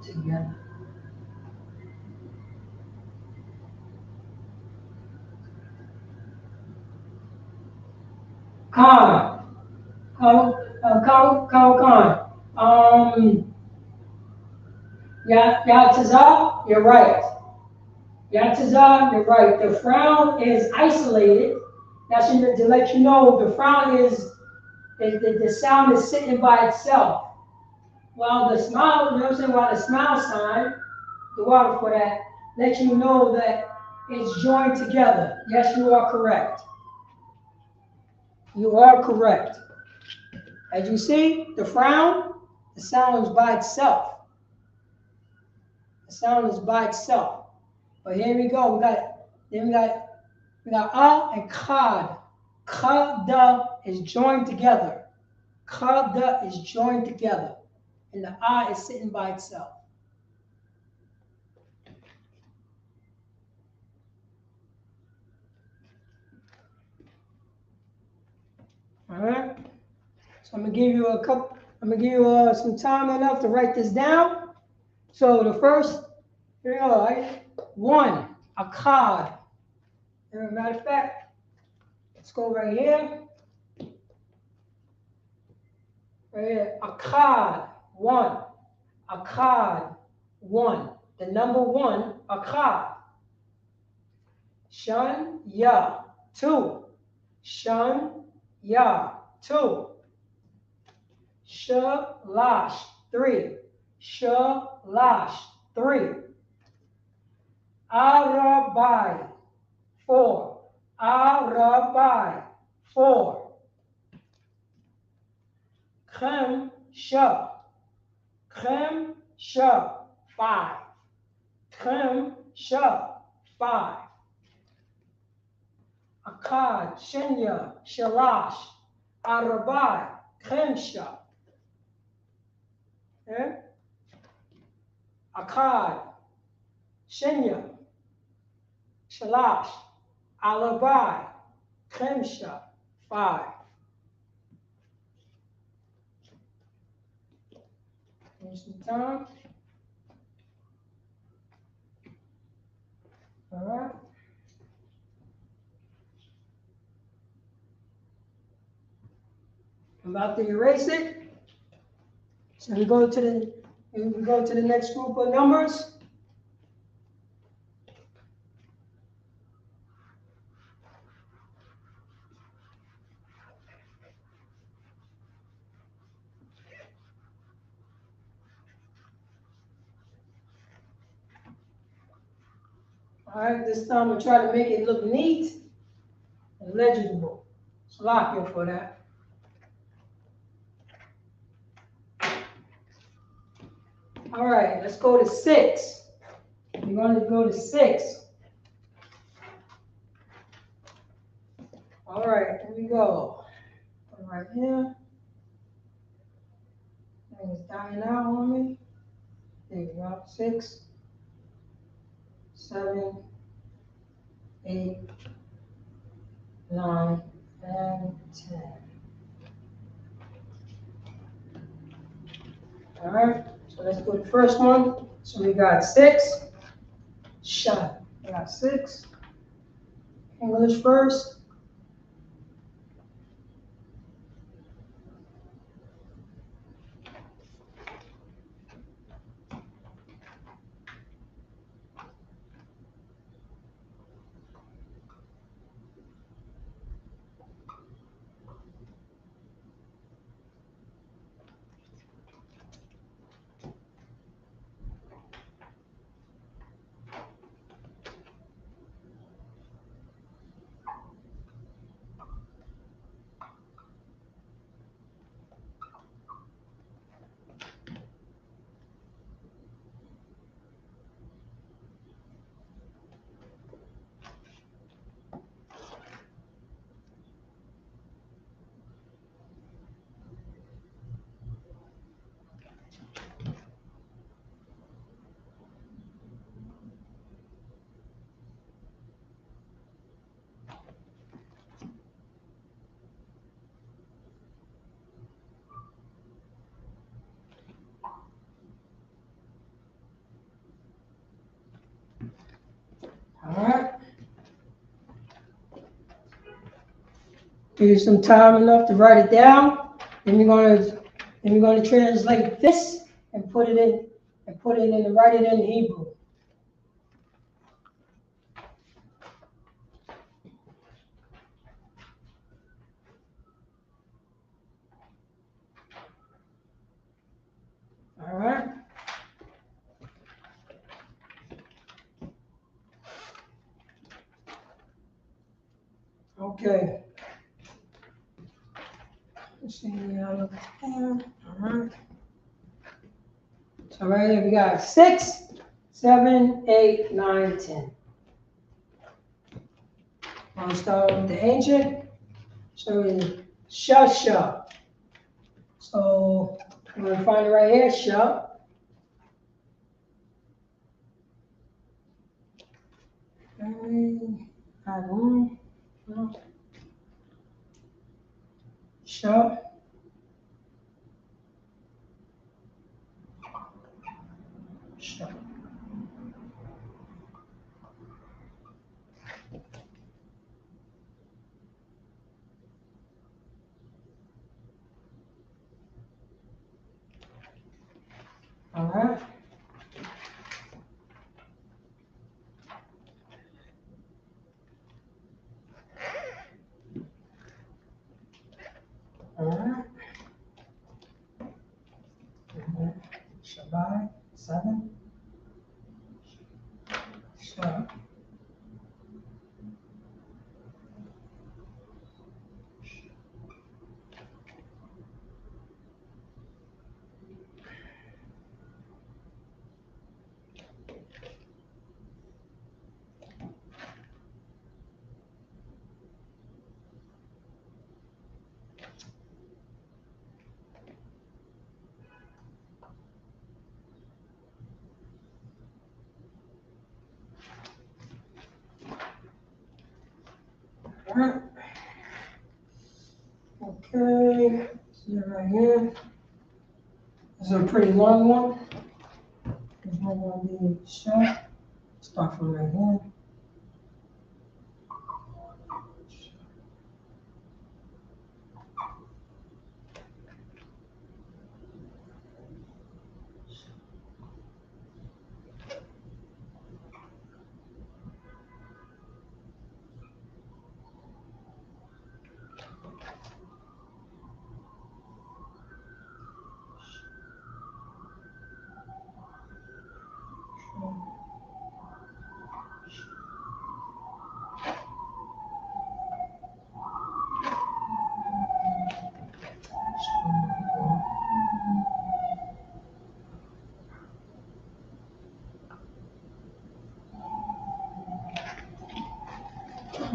together. Khan. Yatazah, you're right. Yatazah, you're right. The frown is isolated. That's to let you know the frown is, the sound is sitting by itself. While the smile, you know what I'm saying? While the smile sign, the water for that, let you know that is joined together. Yes, you are correct. You are correct. As you see, the frown, the sound is by itself. The sound is by itself. But here we go. We got and kad. Kada is joined together. Kada is joined together. And the is sitting by itself. All right. So I'm gonna give you some time enough to write this down. So the first, here we go, right? One, a card. As a matter of fact, let's go right here. Right here, a card, one. A card, one. The number one, a card. Shun, ya, two. Shun, ya, two. Shalash, three. Shalash, three. Arabai, four. Arabai, four. Khem, sha. Khem, sha, five. Khem, sha, five. Akkad, shenya, shalash. Arabai, khem, sha. Akkad, shenya, shalash, alabai, khemsha, five. Finish the time. All right. I'm about to erase it. So we go to the next group of numbers. All right, this time we'll try to make it look neat and legible. Slack for that. All right, let's go to 6. We're going to go to 6. All right, here we go. Put it right here. It's dying out on me. There you go. 6, 7, 8, 9, and 10. All right, so let's go to the first one. So we got 6. Shut. We got 6. English first. All right. Give you some time enough to write it down. Then we're going to translate this and put it in and write it in Hebrew. All right. Okay. Let's see, yeah, look at there. All right. So right here we got 6, 7, 8, 9, 10. I'm gonna start with the ancient. So it's sha. So I'm gonna find it right here, sha. Okay. Add one. No. Sha. Sha. All right. All right. Shabbat, 7. Sha. All right. Okay. See it right here. This is a pretty long one. There's not gonna be sha. Start from right here.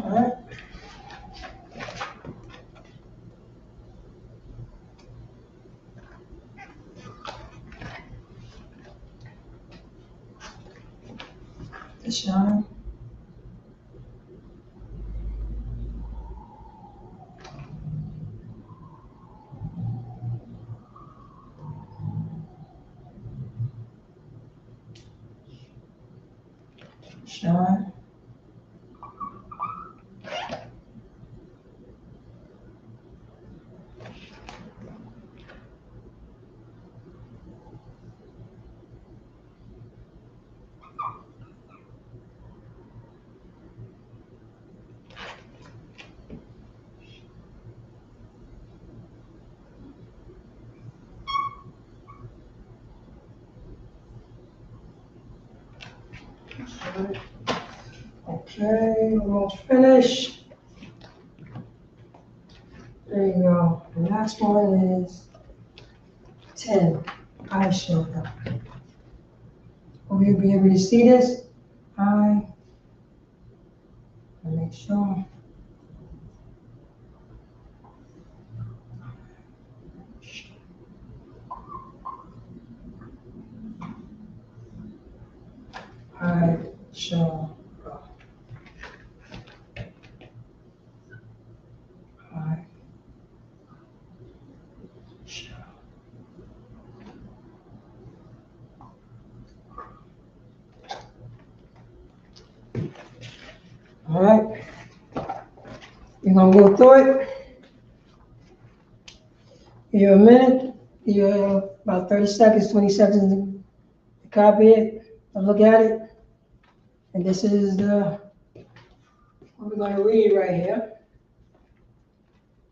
All right. The shine. Shine. Okay, almost finished. There you go. The last one is 10. I showed up. Will you be able to see this? Make sure. I shall go. I shall. All right. You're gonna go through it. Give you a minute. Give you about 30 seconds, 20 seconds to copy it, to look at it. And this is what we're gonna read right here.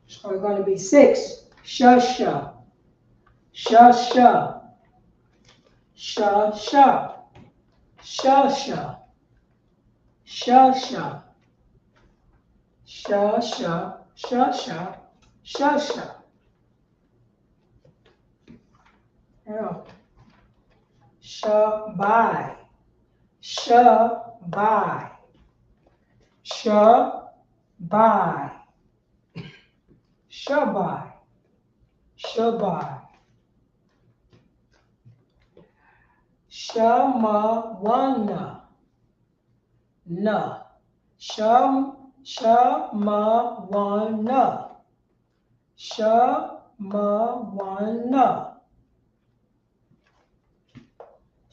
So we're gonna be 6. Sha. Sha. Sha. Sha. Sha. Sha. Sha. Sha. Sha. Sha. Sha, sha, sha, sha, sha, sha. L. Shabai. Shabai. Shabai. Shabai. Shabai. Shamawana. Na. Shamawana. Shamawana.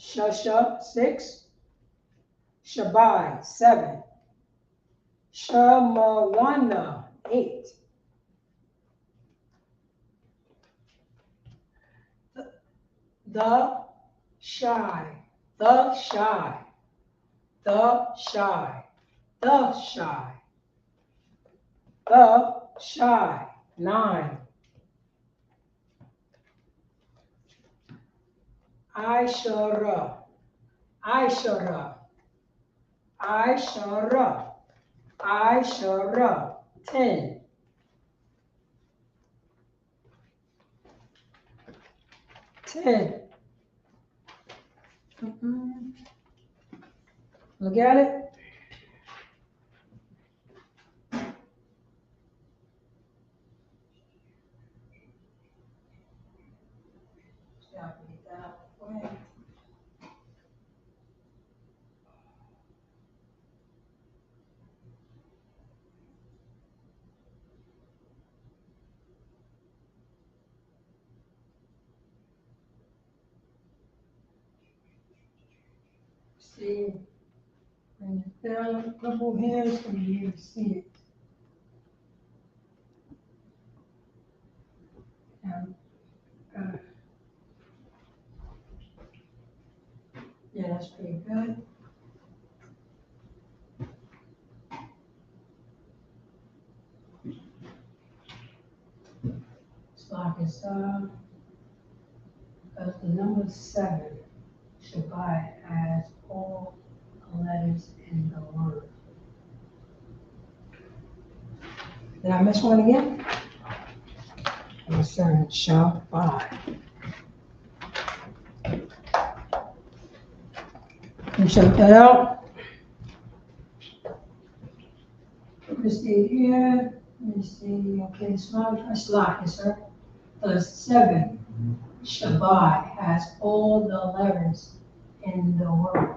Shasha, 6. Shabai, 7. Shamawana, 8. The shy, the shy, the shy, the shy, the shy, 9. Aishara, Aishara, Aishara, Aishara, 10. 10. Look at it. See, when you down a couple hands, so you can see it. Uh, yeah, that's pretty good. It's like it's because the number 7, Shabbat, has all the letters in the word. Did I miss one again? Number 7, Shabbat. Can you check that out? Let me see here. Let me see. Okay, it's like it, sir. The 7, Shabbat, has all the letters in the word.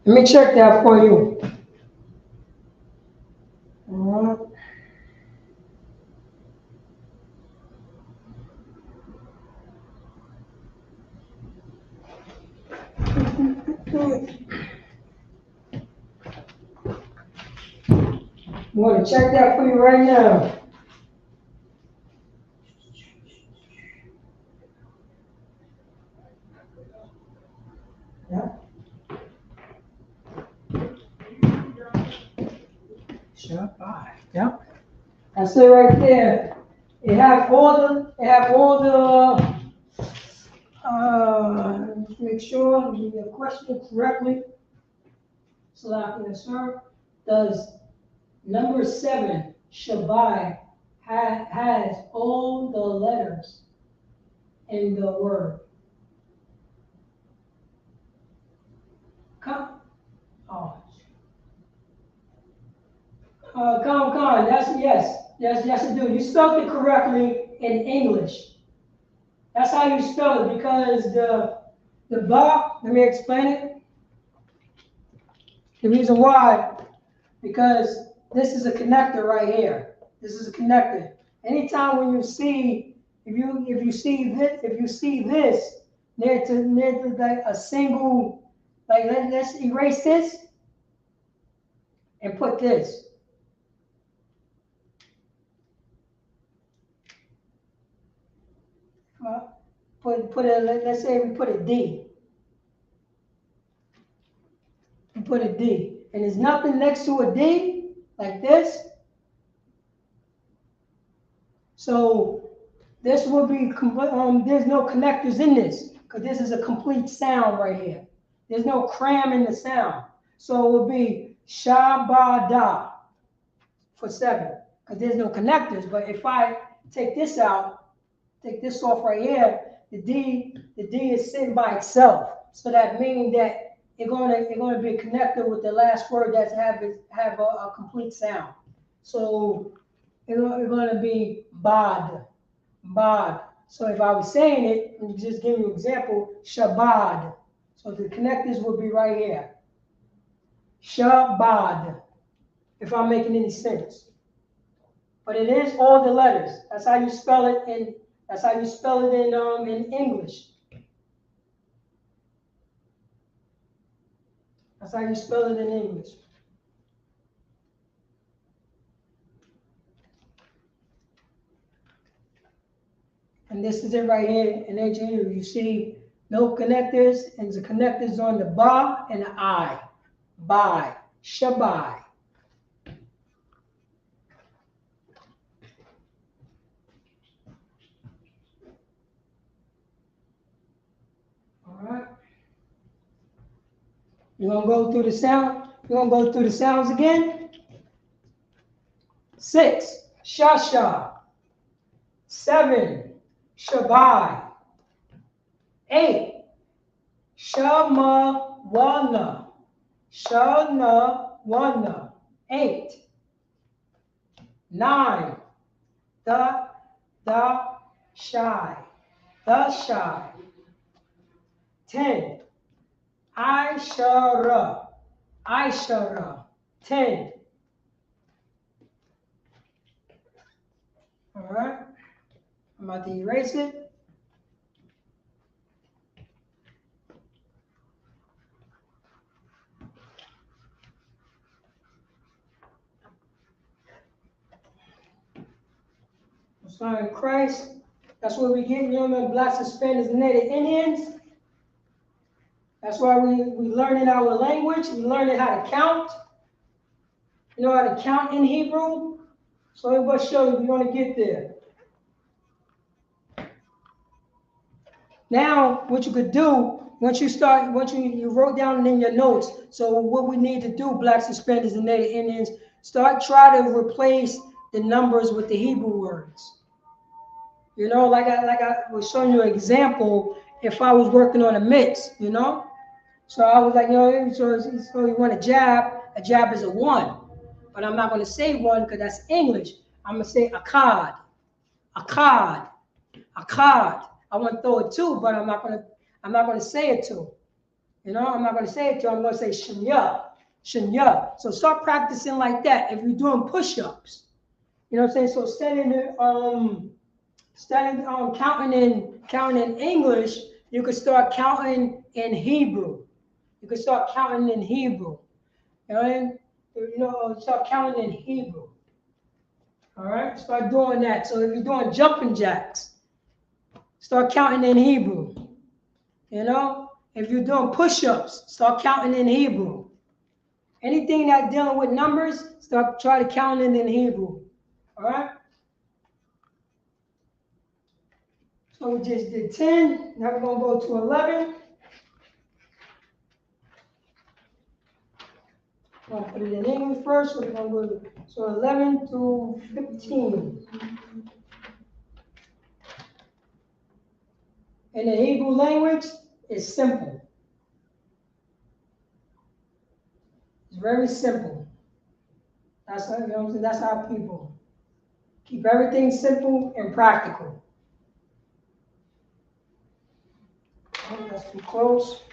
Let me check that for you. I'm going to check that for you right now. Yeah. Shabbat. Yeah. That's it right there. It have all the, make sure you get the question correctly. So that I can answer. Does number 7, Shabbat, has all the letters in the word? Come. Oh. Come. That's yes. Yes, it do. You spelled it correctly in English. That's how you spell it because the bar, let me explain it. The reason why, because this is a connector right here. This is a connector. Anytime when you see, if you see this near to like a single, like let's erase this and put this. let's say we put a D. We put a D. And there's nothing next to a D, like this. So this will be, there's no connectors in this, because this is a complete sound right here. There's no cram in the sound. So it will be shabada for 7, because there's no connectors. But if I take this out, take this off right here, the D is sitting by itself. So that means that it's gonna be connected with the last word that's have a complete sound. So it's gonna be bad. So if I was saying it, and just give you an example, shabad. So the connectors would be right here. Shabad. If I'm making any sense. But it is all the letters. That's how you spell it in English. That's how you spell it in English. And this is it right here in HNU. You see no connectors, and the connectors on the ba and the I. By. Shabai. All right. You're going to go through the sound. You're going to go through the sounds again. 6. Shasha. 7. Shabai. 8. Shamawana. Shanawana. 8. 9. The shy. The shy. 10. Aishara. 10. All right. I'm about to erase it. Sign Christ. That's where we get, blacks, Hispanics, and Native Indians. That's why we learning our language. We learning how to count. You know how to count in Hebrew? So I'm going to show you. We're going to get there. Now, what you could do, once you wrote down in your notes, so what we need to do, blacks, Hispanics, and Native Indians, try to replace the numbers with the Hebrew words. Like I was showing you an example, if I was working on a mix, So I was like, so you want a jab is a 1. But I'm not going to say 1 because that's English. I'm going to say akkad. I want to throw it 2, but I'm not going to say it 2. I'm not going to say it 2. I'm going to say shinya. So start practicing like that if you're doing push-ups. You know what I'm saying? So counting in English, you could start counting in Hebrew. You can start counting in Hebrew. Start counting in Hebrew. All right? Start doing that. So if you're doing jumping jacks, start counting in Hebrew. If you're doing push-ups, start counting in Hebrew. Anything that's dealing with numbers, try to count it in Hebrew. All right? So we just did 10. Now we're going to go to 11. I'm going to put it in English first. So we're going to go 11 to 15. In the Hebrew language, it's simple. It's very simple. That's how, that's how people keep everything simple and practical. Oh, that's too close.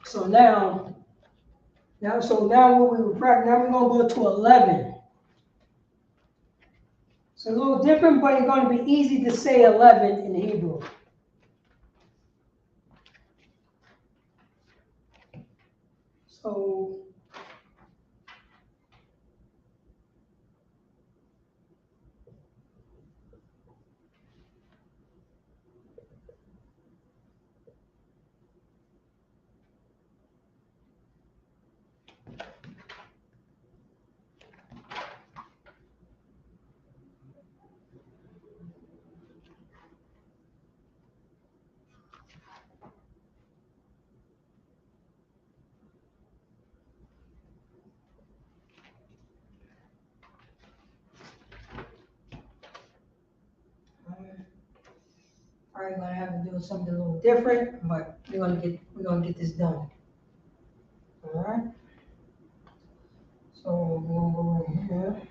So now, Now what we were practicing, now we're gonna go to 11. It's a little different, but it's gonna be easy to say 11 in Hebrew. So probably gonna have to do something a little different, but we're gonna get this done. All right. So we're gonna go in here.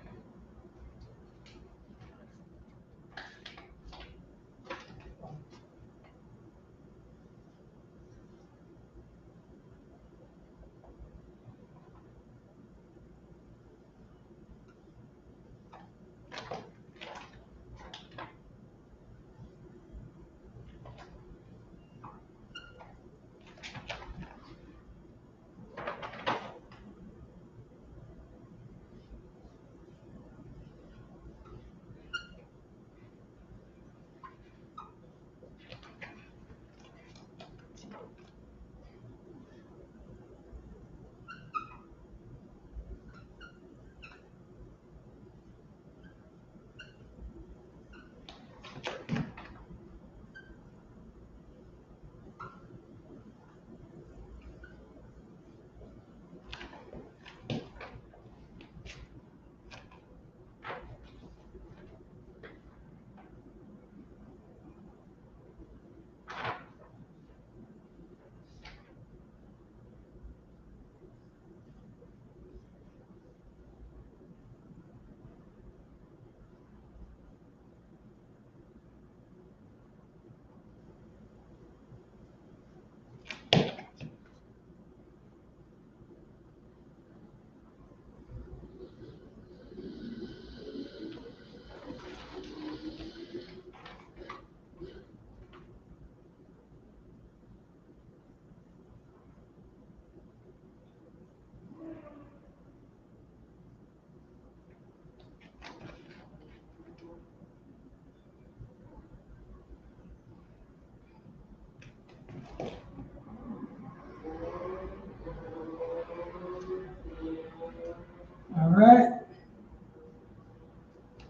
All right.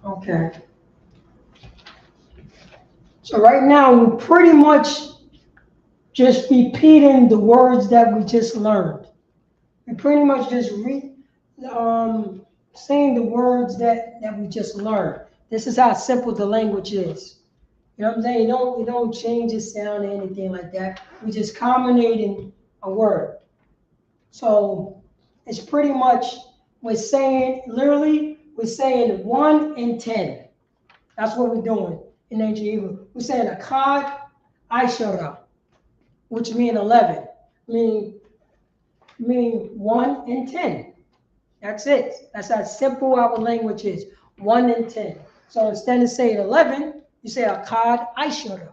Okay. So right now we're pretty much just repeating the words that we just learned. We pretty much just saying the words that we just learned. This is how simple the language is. You know what I'm saying? You don't change the sound or anything like that. We just combinating a word. So it's pretty much we're saying literally we're saying 1 and 10. That's what we're doing in ancient Hebrew. We're saying akad aishara, which mean 11. Mean 1 and 10. That's it. That's how simple our language is. 1 and 10. So instead of saying 11, you say akad aishara.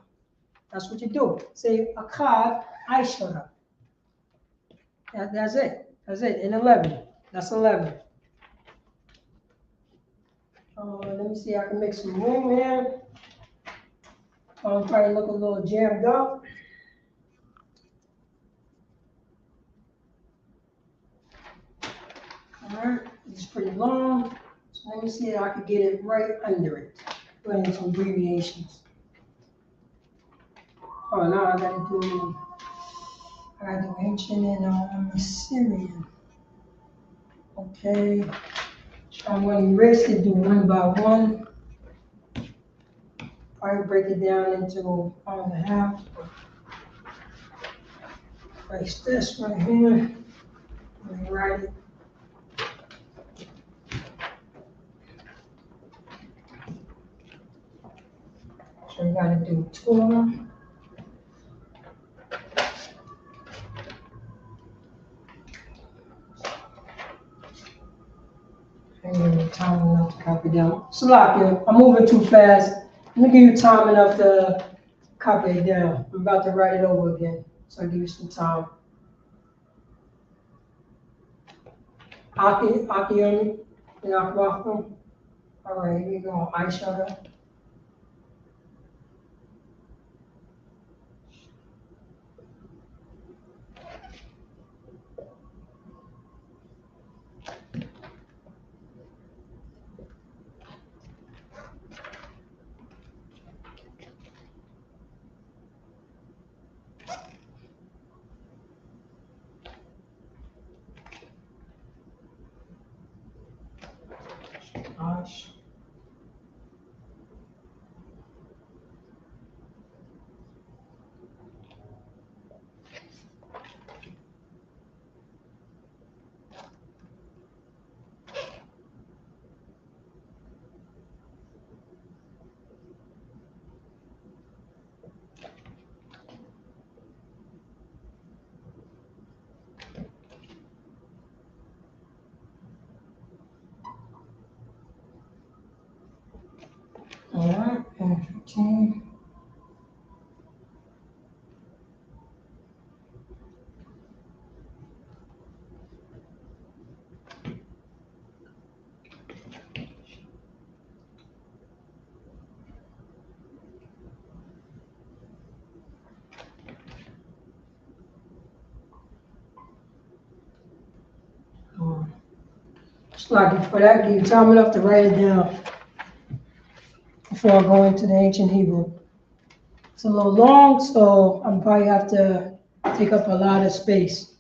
That's what you do. Say akad aishara. That's it. That's it. In 11. That's 11. Let me see. I can make some room here. Probably look a little jammed up. All right. It's pretty long. So let me see if I can get it right under it. Put in some abbreviations. Oh, now I gotta do ancient and Assyrian. Okay. So I'm going to erase it, do one by one. Probably break it down into 1.5. Erase this right here. Let me write it. So you gotta do 2 of them. And time enough to copy down. Salakia, I'm moving too fast. Let me give you time enough to copy it down. I'm about to write it over again, so I'll give you some time. Aki, and Akwafu. All right, here you go. Eyeshadow. Gosh. All right, and 15. Salakia, for that, give you time enough to write it down before I go into the ancient Hebrew. It's a little long, so I'm probably have to take up a lot of space.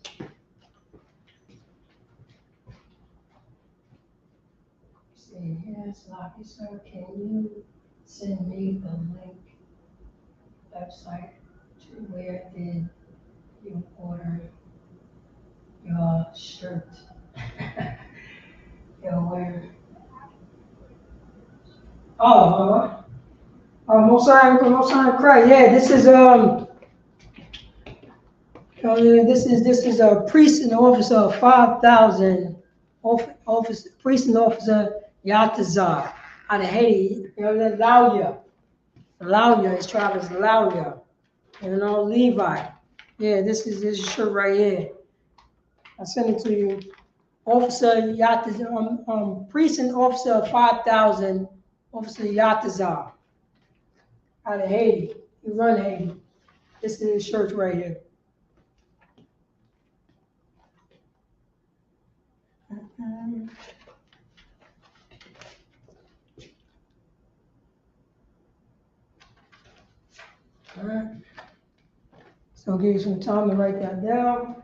See here, Salakia, sir, can you send me the link website to where did you order your shirt? You're wearing. Mosai Cry. Yeah, this is a priest and officer of 5,000. Officer, priest and officer Yatazar out of Haiti. You know, that's Lauya. His tribe is Lauya. You know, Levi. Yeah, this is this shirt right here. I'll send it to you. Officer Yatazar, priest and officer of 5,000. Officer Yatazar out of Haiti. He run Haiti. This is his shirt right here. All right. So I'll give you some time to write that down.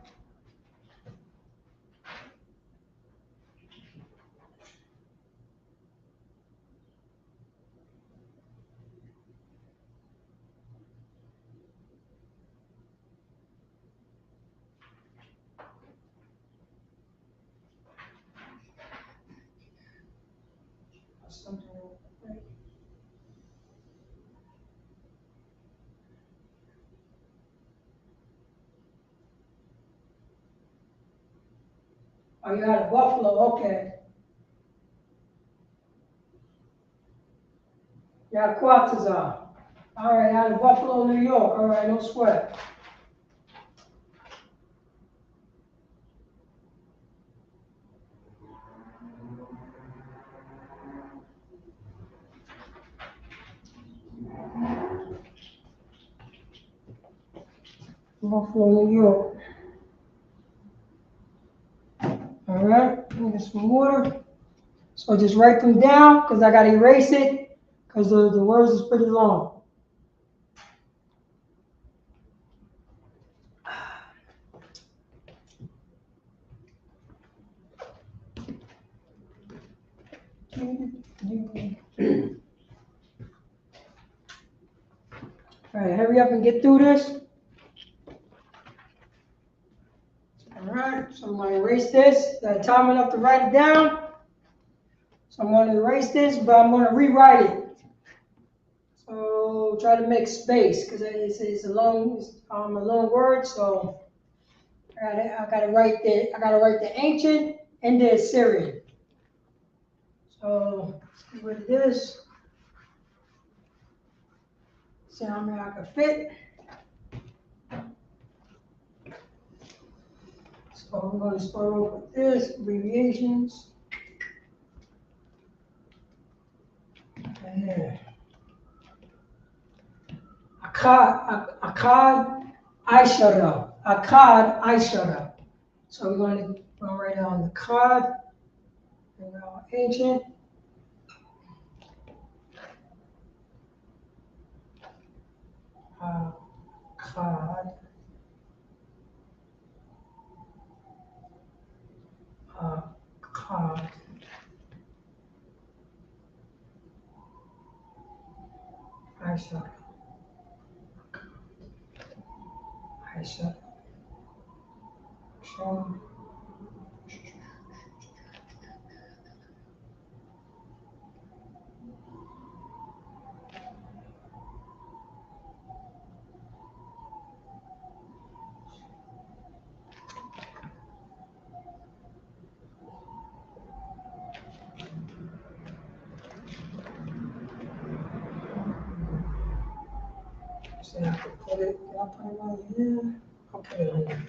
Oh, you out of Buffalo, okay. You out of Quatazar. All right, out of Buffalo, New York. All right, no sweat. Buffalo, New York. All right, get some water. So just write them down because I got to erase it because the words is pretty long. All right, hurry up and get through this. All right, so I'm going to erase this. Got time enough to write it down. So I'm going to erase this, but I'm going to rewrite it. So try to make space because it's a long word. So I gotta write the ancient and the Assyrian. So, see what it is. See how many I can fit. So I'm going to start off with this, abbreviations. And Akkad Aishara. Akkad Aishara. So we're going to write down the card and our agent. Card. Card. Aisha. Aisha. Show. So I can put it, I'll put it right here. I'll put it right here.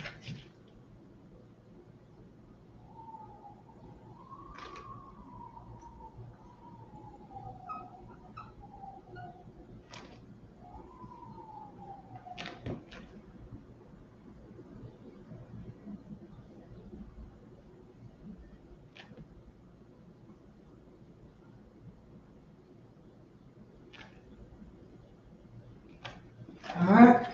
All right.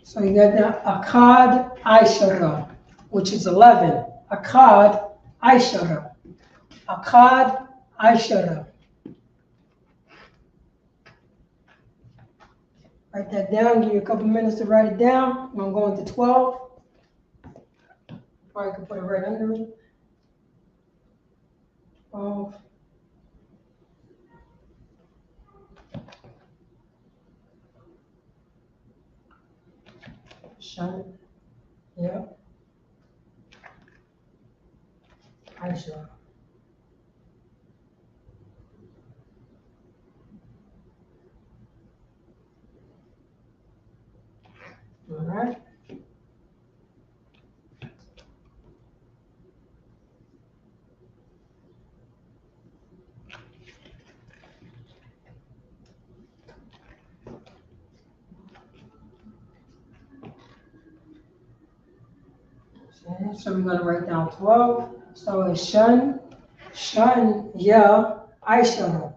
So you got the Akkad Aishara, which is 11. Akkad Aishara. Akkad Aishara. Write that down, give you a couple minutes to write it down. I'm going to go into 12. Probably could put it right under it. 12. Shun. Yep. Aisha. All right. So we're going to write down 12. So it's Shun, Ya, Aisha.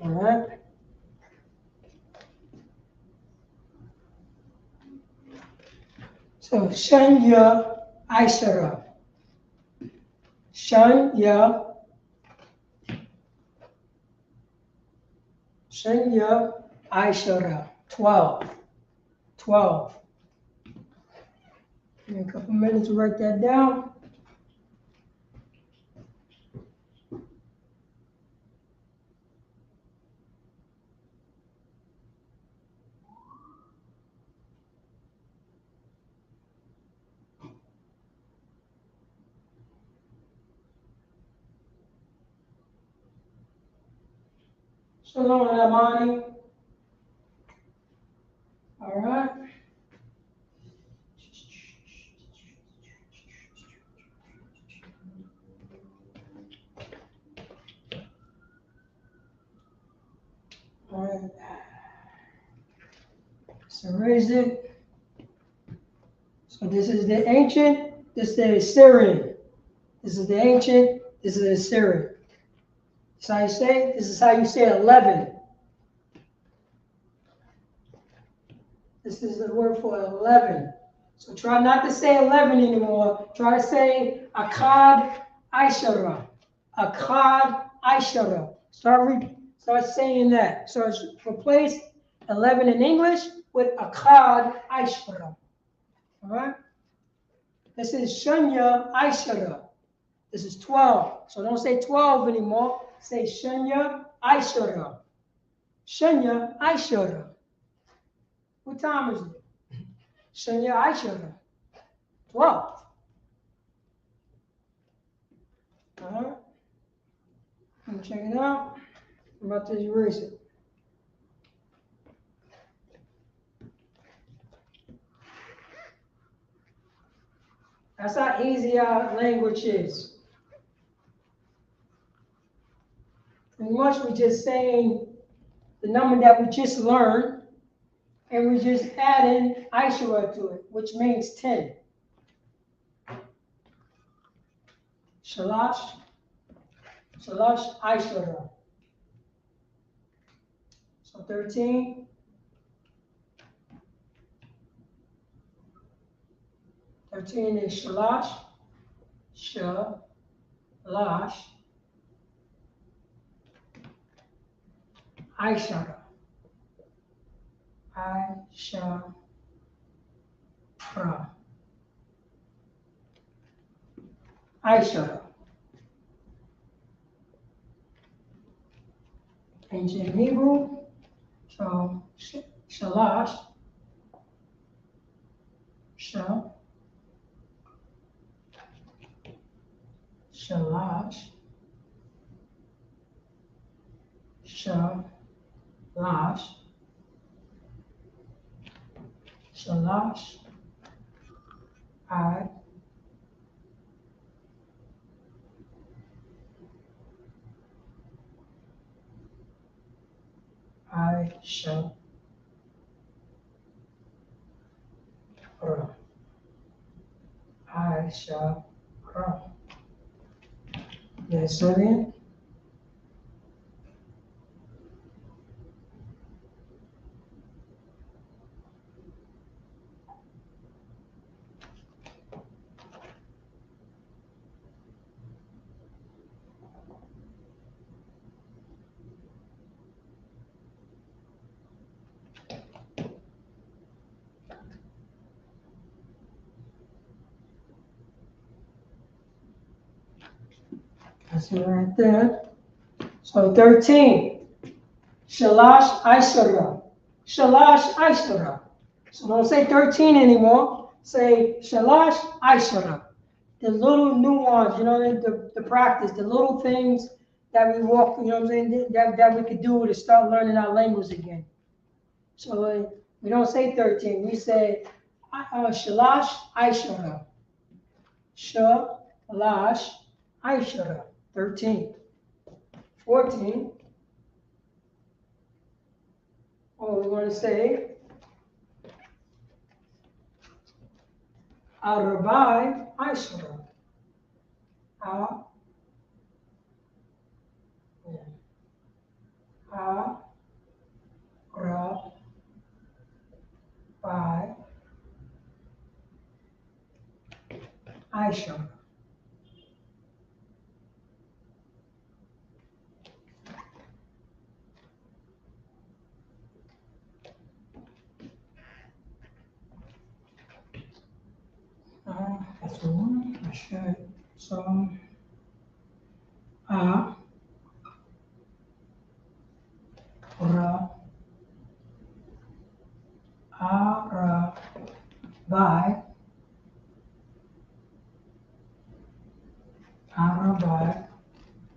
All right. So Shun, Ya, Aisha. Shun, Ya, Aisha. 12. 12. Give me a couple minutes to write that down. Shalom, Amani. All right. erase it. So this is the ancient, this is the Assyrian. This is the ancient, this is the Assyrian. This is how you say it. This is how you say 11. This is the word for 11. So try not to say 11 anymore. Try to say Akkad Aishara. Akkad Aishara. Start saying that. So replace 11 in English with Akkad Aishara. All right? This is Shunya Aishara. This is 12. So don't say 12 anymore. Say Shunya Aishara. Shunya Aishara. What time is it? Shunya Aishara. 12. All right. Let me check it out. I'm about to erase it. That's how easy our language is. Pretty much we're just saying the number that we just learned, and we're just adding Aishara to it, which means 10. Shalash Aishara. So 13. 13 is Shalash Aishara. Aishara. Ancient Hebrew. So Shalash. Aishara. Yes, Syrian. That's it right there. So 13. Shalash Aishara. So don't say 13 anymore. Say Shalash Aishara. The little nuance, the practice, the little things that we walk, what I'm saying, that we could do to start learning our language again. So we don't say 13. We say Shalash Aishara. Shalash Aishara. 13. 14. We want to say Arabai Aishara. Arabai Aishara. That's the one I should. So, Arabai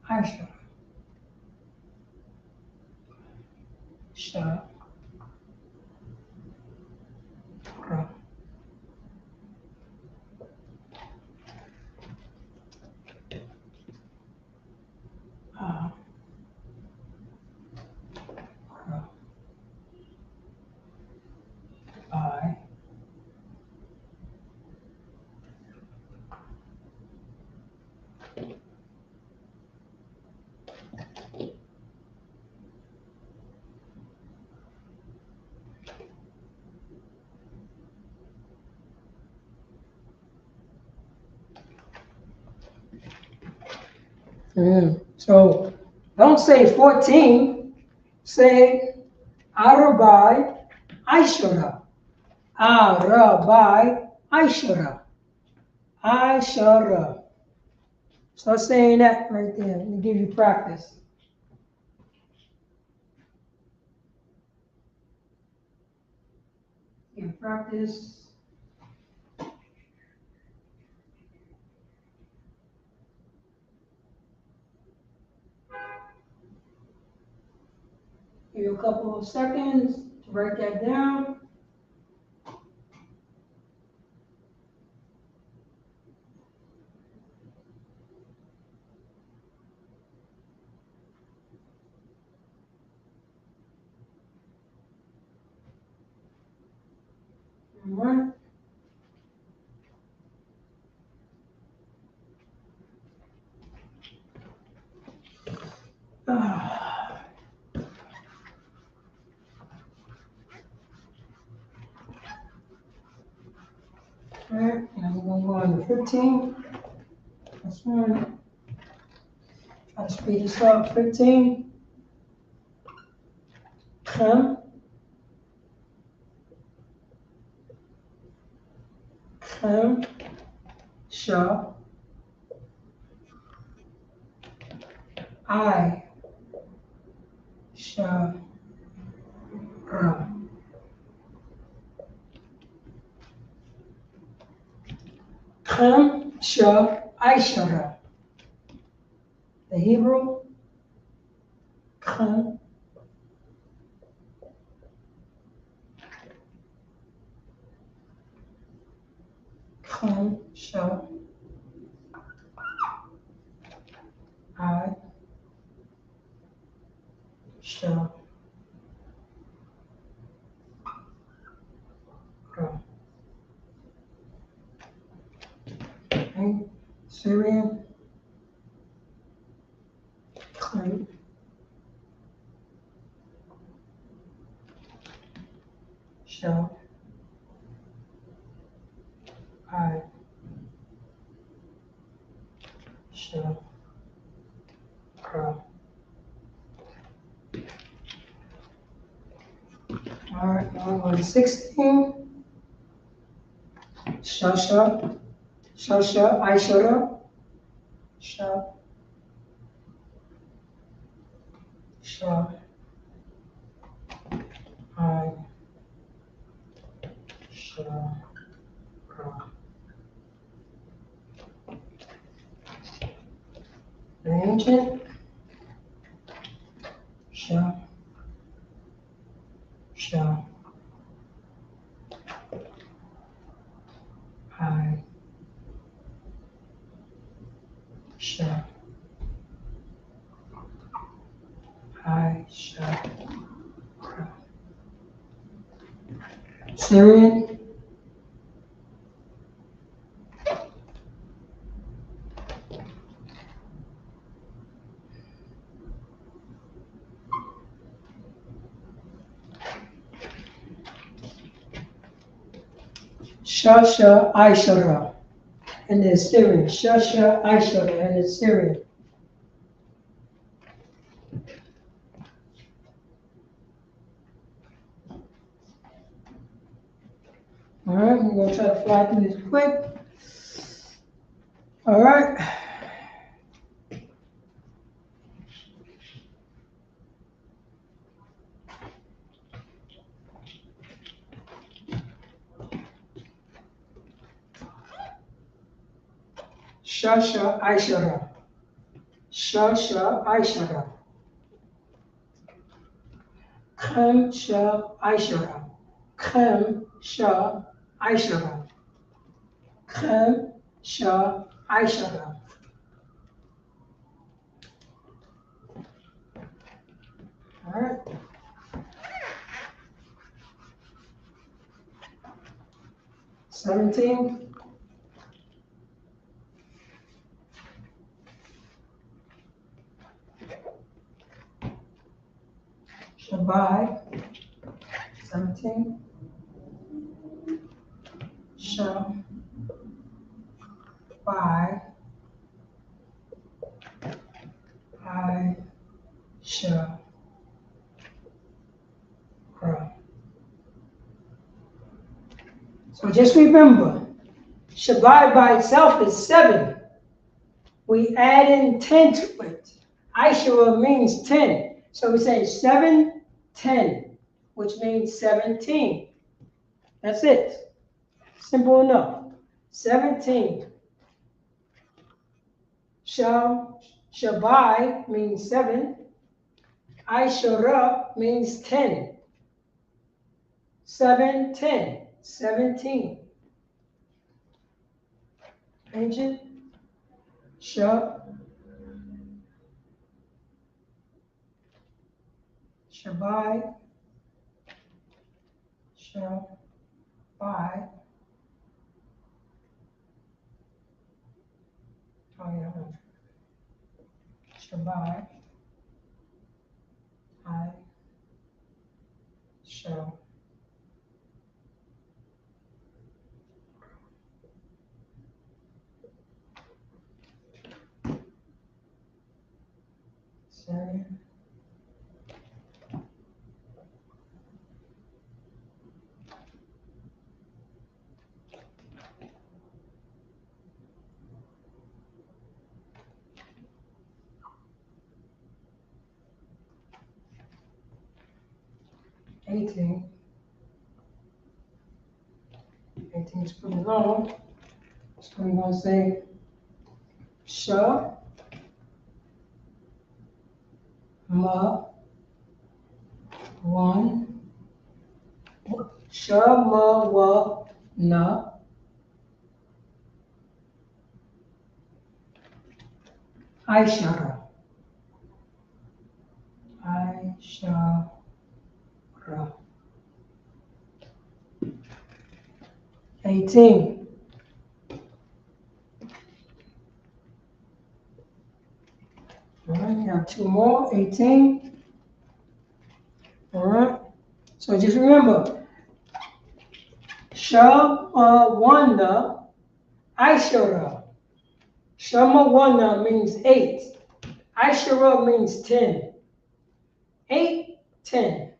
Aishara. Shara. So don't say 14. Say Arabai Aishara. Arabai Aishara. Aishara. Start saying that right there. Let me give you practice. Practice. Give you a couple of seconds to write that down. All right. All right, now we're going to go on to 15. That's one. Try to speed this up. 15. Come. Come. Sha. I. Sha. Ra. Come. Sha. Aishara. The Hebrew. Come. Come. Sha. I. Sha. Ra. Okay. Syrian. Come. Sha. I. Sha. Ra. All right, now I'm on 16. Shasha, Shasha, Aishara, Sha, Sha, I, Sha, Ra. The ancient, Sha, Sha, I, Sha, I, Sha, Ra. Syrian, Shasha, Aishara, and the Syrian, Shasha, Aishara, and the Syrian. All right, we're gonna try to fly through this quick. All right. Shasha, Aishara, Shasha, Aishara, Khem, Sha, Aishara, Khem, Sha, Aishara, Khem, Sha, Aishara. All right. $17. Shabbai. 17. Shabbai. I shall grow. So just remember, Shabbat by itself is 7. We add in 10 to it. Aishara means 10. So we say 7, 10, which means 17. That's it. Simple enough. 17. Shabai means 7. Aishara means 10. 7, 10, 17. Ancient. Shabai. Shabai. Oh yeah. Shabbat, I shall. Say. 18. 18 is pretty long. So we're going to say sha, ma, 1. Sha, ma, wa, na. Aishara. Aishara. 18. All right, we have 2 more. 18. All right. So just remember, sha, ma, wa, na. Aishara. Shama Wana means 8. Aishara means 10. 8, 10,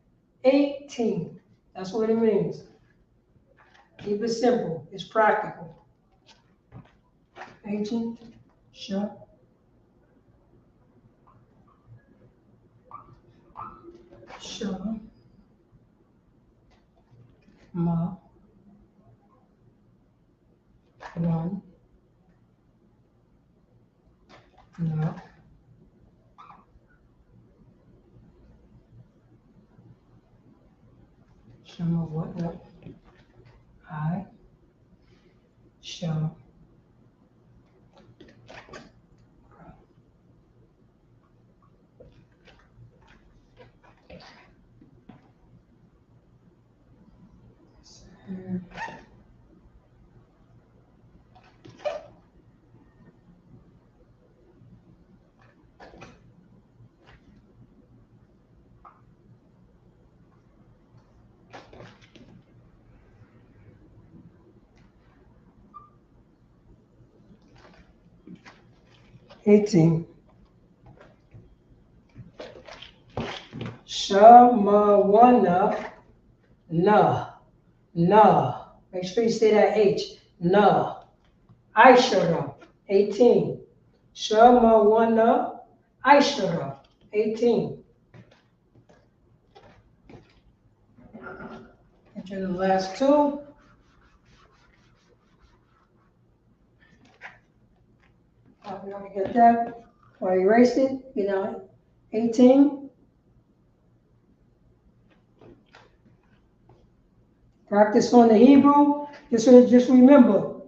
18. That's what it means. Keep it simple. It's practical. Ancient, Sha, Ma, 1, Na. Shama Wana. I shall. 18. Shama Wana. Na. Na. Make sure you say that H. Na. Aishara. 18. Shama Wana. Aishara. 18. Enter the last 2. We're going to get that. Or erase it. 18. Practice on the Hebrew. Just remember,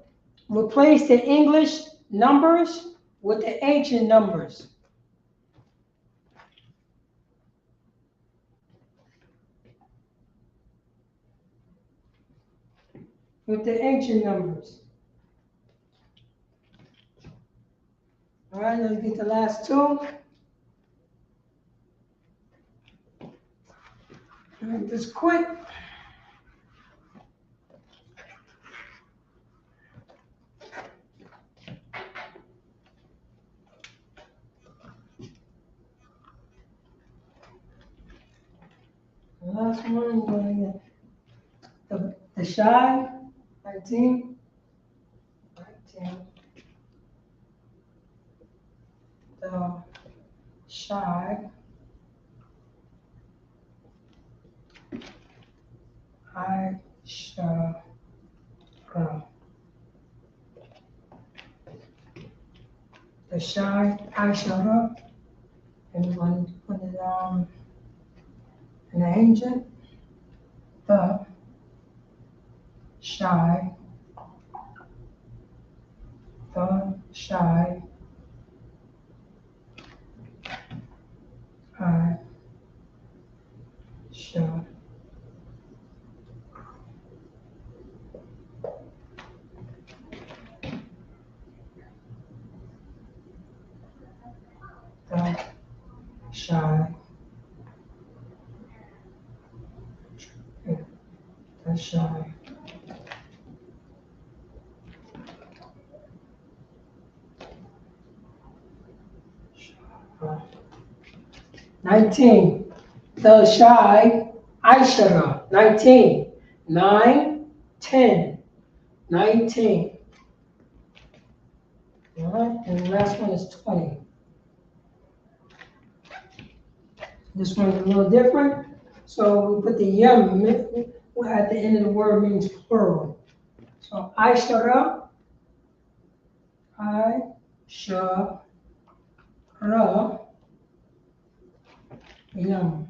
replace the English numbers with the ancient numbers. With the ancient numbers. All right, let's get the last 2. All right, just quick. last one, the shy, 19. 19. The shy, I shall go. The shy, I shall go. Anyone put it in the ancient? The shy, I shall the shy, the shy. 19. The shy, I shall go. 19. 9, 10. 19. All right, and the last one is 20. This one's a little different. So we put the yum at the end of the word means plural. So I shall yum.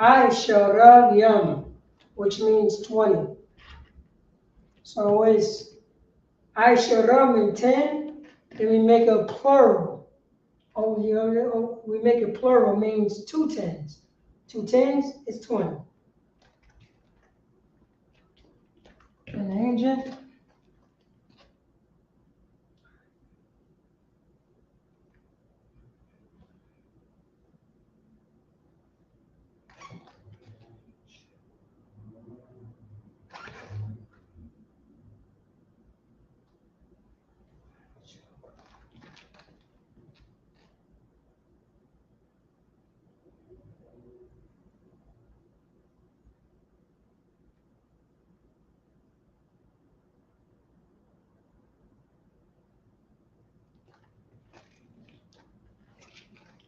I shall yum, which means 20. So it's I shall mean 10, then we make a plural. We make it plural means 2 tens. 2 tens is 20. And the agent.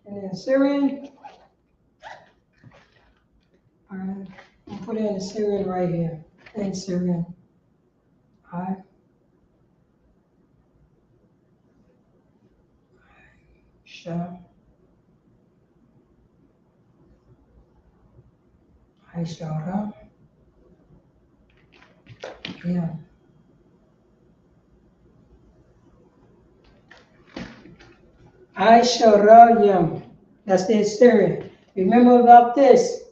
And then Syrian. All right, I'll put in the Syrian right here. And Syrian. I shall yeah. I shall yum. That's the Syrian. Remember about this.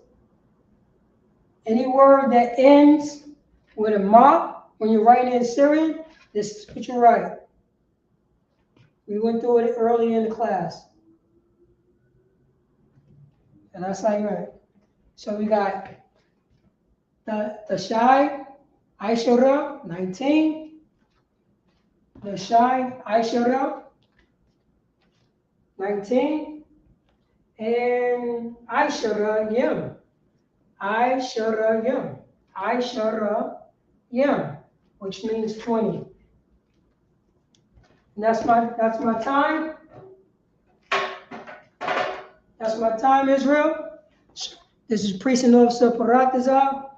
Any word that ends with a mark, when you write in Syrian, this is what you write. We went through it early in the class. And that's how you write. So we got the shy, Aishara, 19. The shy, Aishara, 19. And Aishara, yum. Aishara, yum, which means 20. And that's my time. That's my time, Israel. This is Priest and Officer Paratazar.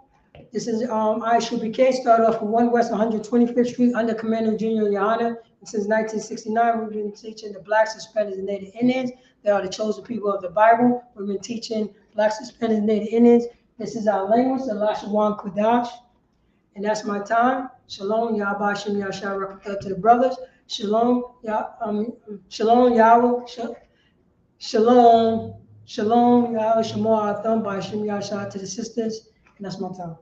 This is Isupk, started off from 1 West 125th Street under Commander Junior Yana. And since 1969, we've been teaching the Blacks, Hispanics, and Native Indians. They are the chosen people of the Bible. We've been teaching Blacks, Hispanics, and Native Indians. This is our language, the Lashawan Qadash. And that's my time. Shalom, Yahba Shem Yashar to the brothers. Shalom, Shalom, Yahweh. Shalom, Yahweh Shemor Atham by Shem Yashar to the sisters. And that's my time.